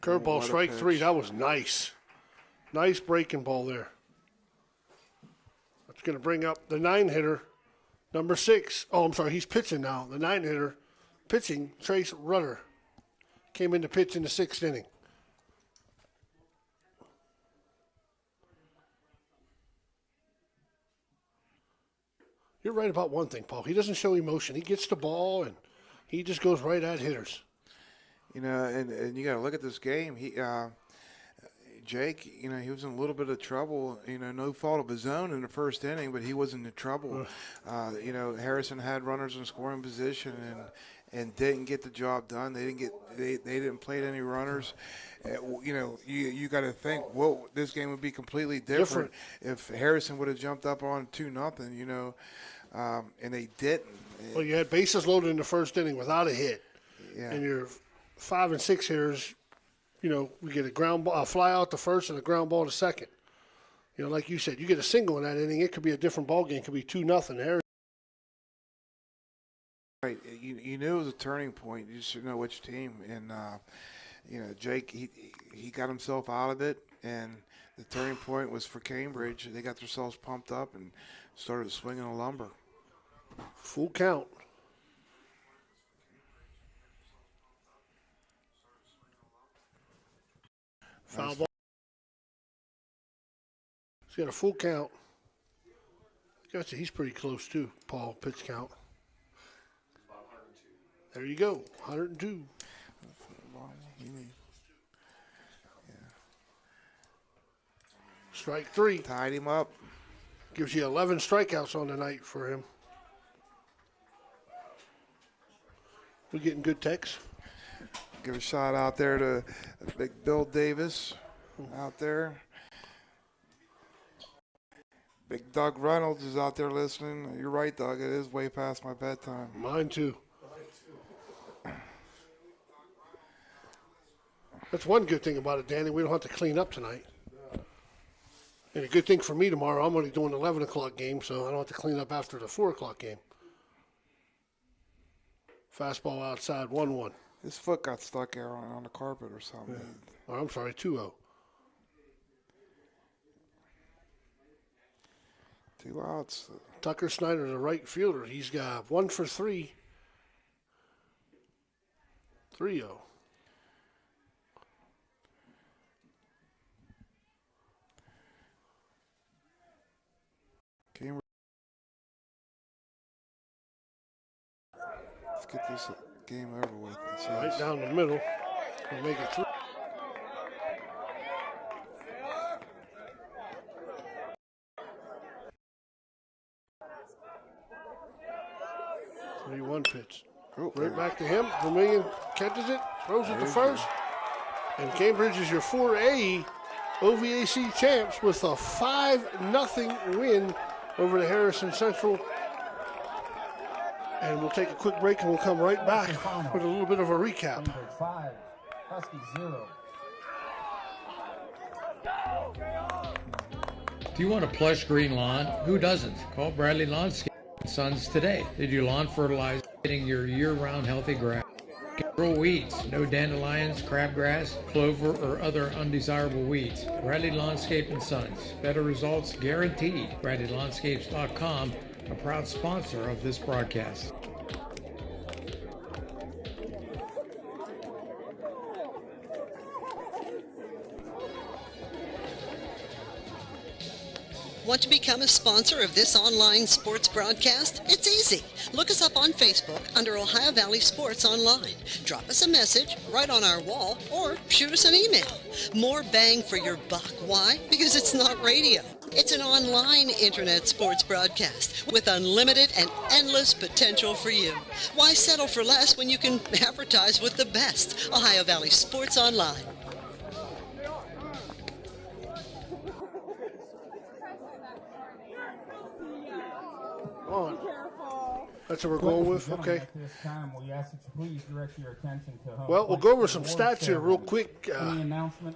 Curveball, strike 3. That was nice. Nice breaking ball there. That's going to bring up the 9-hitter, number 6. Oh, I'm sorry. He's pitching now. The 9-hitter pitching, Trace Rudder. Came in to pitch in the 6th inning. You're right about one thing, Paul. He doesn't show emotion. He gets the ball, and he just goes right at hitters. You know, and you got to look at this game. Jake, you know, he was in a little bit of trouble. You know, no fault of his own in the first inning, but he was in trouble. You know, Harrison had runners in scoring position and didn't get the job done. They didn't play any runners. You know, you got to think, well, this game would be completely different if Harrison would have jumped up on 2-0. You know, and they didn't. Well, you had bases loaded in the first inning without a hit, and your 5 and 6 hitters. You know, we get a ground ball, a fly out to first, and a ground ball to second. You know, like you said, you get a single in that inning, it could be a different ball game. It could be 2-0. Right, you knew it was a turning point. You just didn't know which team. And you know, Jake, he got himself out of it, and the turning point was for Cambridge. They got themselves pumped up and started swinging a lumber. Full count. Foul ball. He's got a full count. Gotcha. He's pretty close too, Paul. Pitch count. There you go. 102. Strike 3. Tied him up. Gives you 11 strikeouts on the night for him. We're getting good texts. Give a shout out there to big Bill Davis out there. Big Doug Reynolds is out there listening. You're right, Doug. It is way past my bedtime. Mine too. That's one good thing about it, Danny. We don't have to clean up tonight. And a good thing for me tomorrow, I'm only doing 11 o'clock game, so I don't have to clean up after the 4 o'clock game. Fastball outside, 1-1. His foot got stuck there on the carpet or something. Yeah. Oh, I'm sorry, 2-0. 2 outs. Tucker Snyder, the right fielder. He's got 1 for 3. 3-0. Let's get this game over with. Right down the middle. We'll make it 3. One pitch. Right back to him. Vermillion catches it, throws it to first. And Cambridge is your 4A OVAC champs with a 5-0 win over the Harrison Central. And we'll take a quick break and we'll come right back with a little bit of a recap. Cambridge 5, Husky 0. Do you want a plush green lawn? Who doesn't? Call Bradley Landscape Sons today. They do lawn fertilizer, getting your year-round healthy grass. Control weeds, no dandelions, crabgrass, clover, or other undesirable weeds. Bradley Landscape and Sons. Better results guaranteed. BradleyLandscapes.com, a proud sponsor of this broadcast. Want to become a sponsor of this online sports broadcast? It's easy. Look us up on Facebook under Ohio Valley Sports Online. Drop us a message right on our wall or shoot us an email. More bang for your buck. Why? Because it's not radio. It's an online internet sports broadcast with unlimited and endless potential for you. Why settle for less when you can advertise with the best? Ohio Valley Sports Online. On. That's what we're going with? Okay. At this time, we ask that you please direct your attention to home. Well, we'll go over some stats here real quick.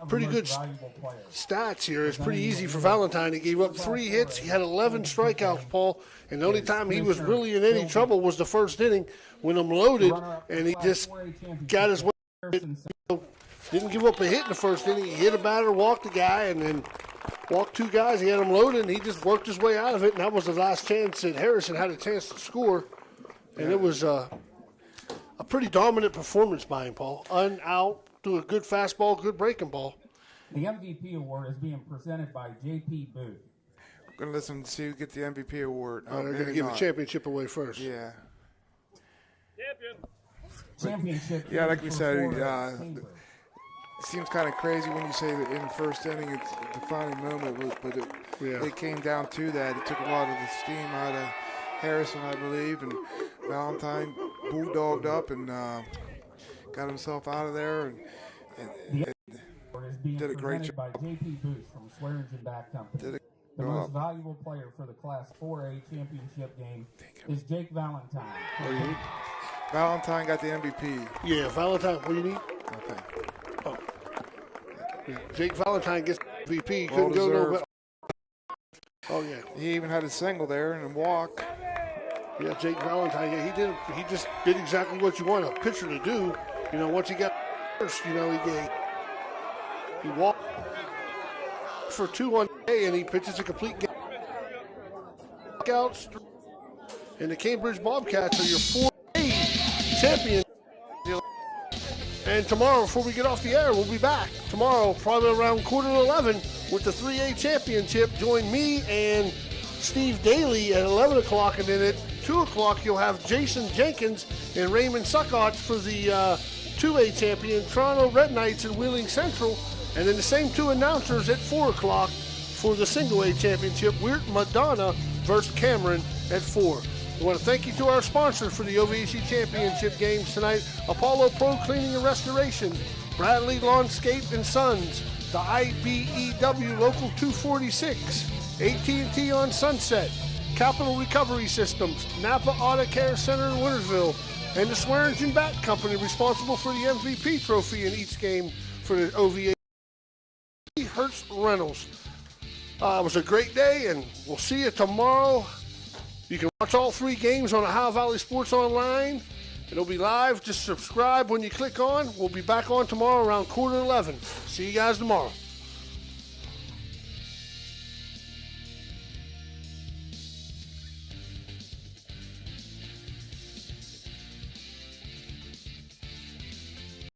Pretty good player. stats here. It's pretty easy for Valentine. He gave up 3 hits. He had 11 strikeouts, Paul. And the only time he was really in any trouble was the first inning when I'm loaded, and he just got his way. Didn't give up a hit in the first inning. He hit a batter, walked a guy, and then walked 2 guys. He had them loaded, and he just worked his way out of it. And that was the last chance that Harrison had a chance to score. And it was a pretty dominant performance by him, Paul. Out to a good fastball, good breaking ball. The MVP award is being presented by J.P. Booth. We're going to listen to get the MVP award. They're going to give the championship away first. Yeah. Champion. championship. Yeah, like game we for said, Florida, Cambridge. it seems kind of crazy when you say that in the first inning it's the defining moment, but it came down to that. It took a lot of the steam out of Harrison, I believe, and Valentine bulldogged up and got himself out of there and Is being did a great presented by J.P. Booth from Swearingen Bat Company. The most valuable player for the Class 4A championship game is Jake Valentine. Valentine got the MVP. Yeah, Valentine. What do you need? Okay. Oh. Yeah, Jake Valentine gets MVP. Well Couldn't go no deserved. better. Oh yeah. He even had a single there and a walk. Yeah, Jake Valentine. Yeah, he just did exactly what you want a pitcher to do. You know, once he got first, you know, he walked for 2 on the day, and he pitches a complete game. Outs, and the Cambridge Bobcats are your 4A champion. And tomorrow, before we get off the air, we'll be back tomorrow, probably around 11:15, with the 3A championship. Join me and Steve Daly at 11 o'clock, and then at 2 o'clock you'll have Jason Jenkins and Raymond Suckott for the 2A champion, Toronto Red Knights and Wheeling Central, and then the same two announcers at 4 o'clock for the single A championship, Weird Madonna versus Cameron at 4. We want to thank you to our sponsors for the OVAC championship games tonight, Apollo Pro Cleaning and Restoration, Bradley Lawnscape and Sons, the IBEW Local 246, AT&T on Sunset, Capital Recovery Systems, Napa Auto Care Center in Wintersville, and the Swearingen Bat Company, responsible for the MVP trophy in each game for the OVA. Hertz Reynolds. It was a great day, and we'll see you tomorrow. You can watch all 3 games on Ohio Valley Sports Online. It'll be live. Just subscribe when you click on. We'll be back on tomorrow around 11:15. See you guys tomorrow.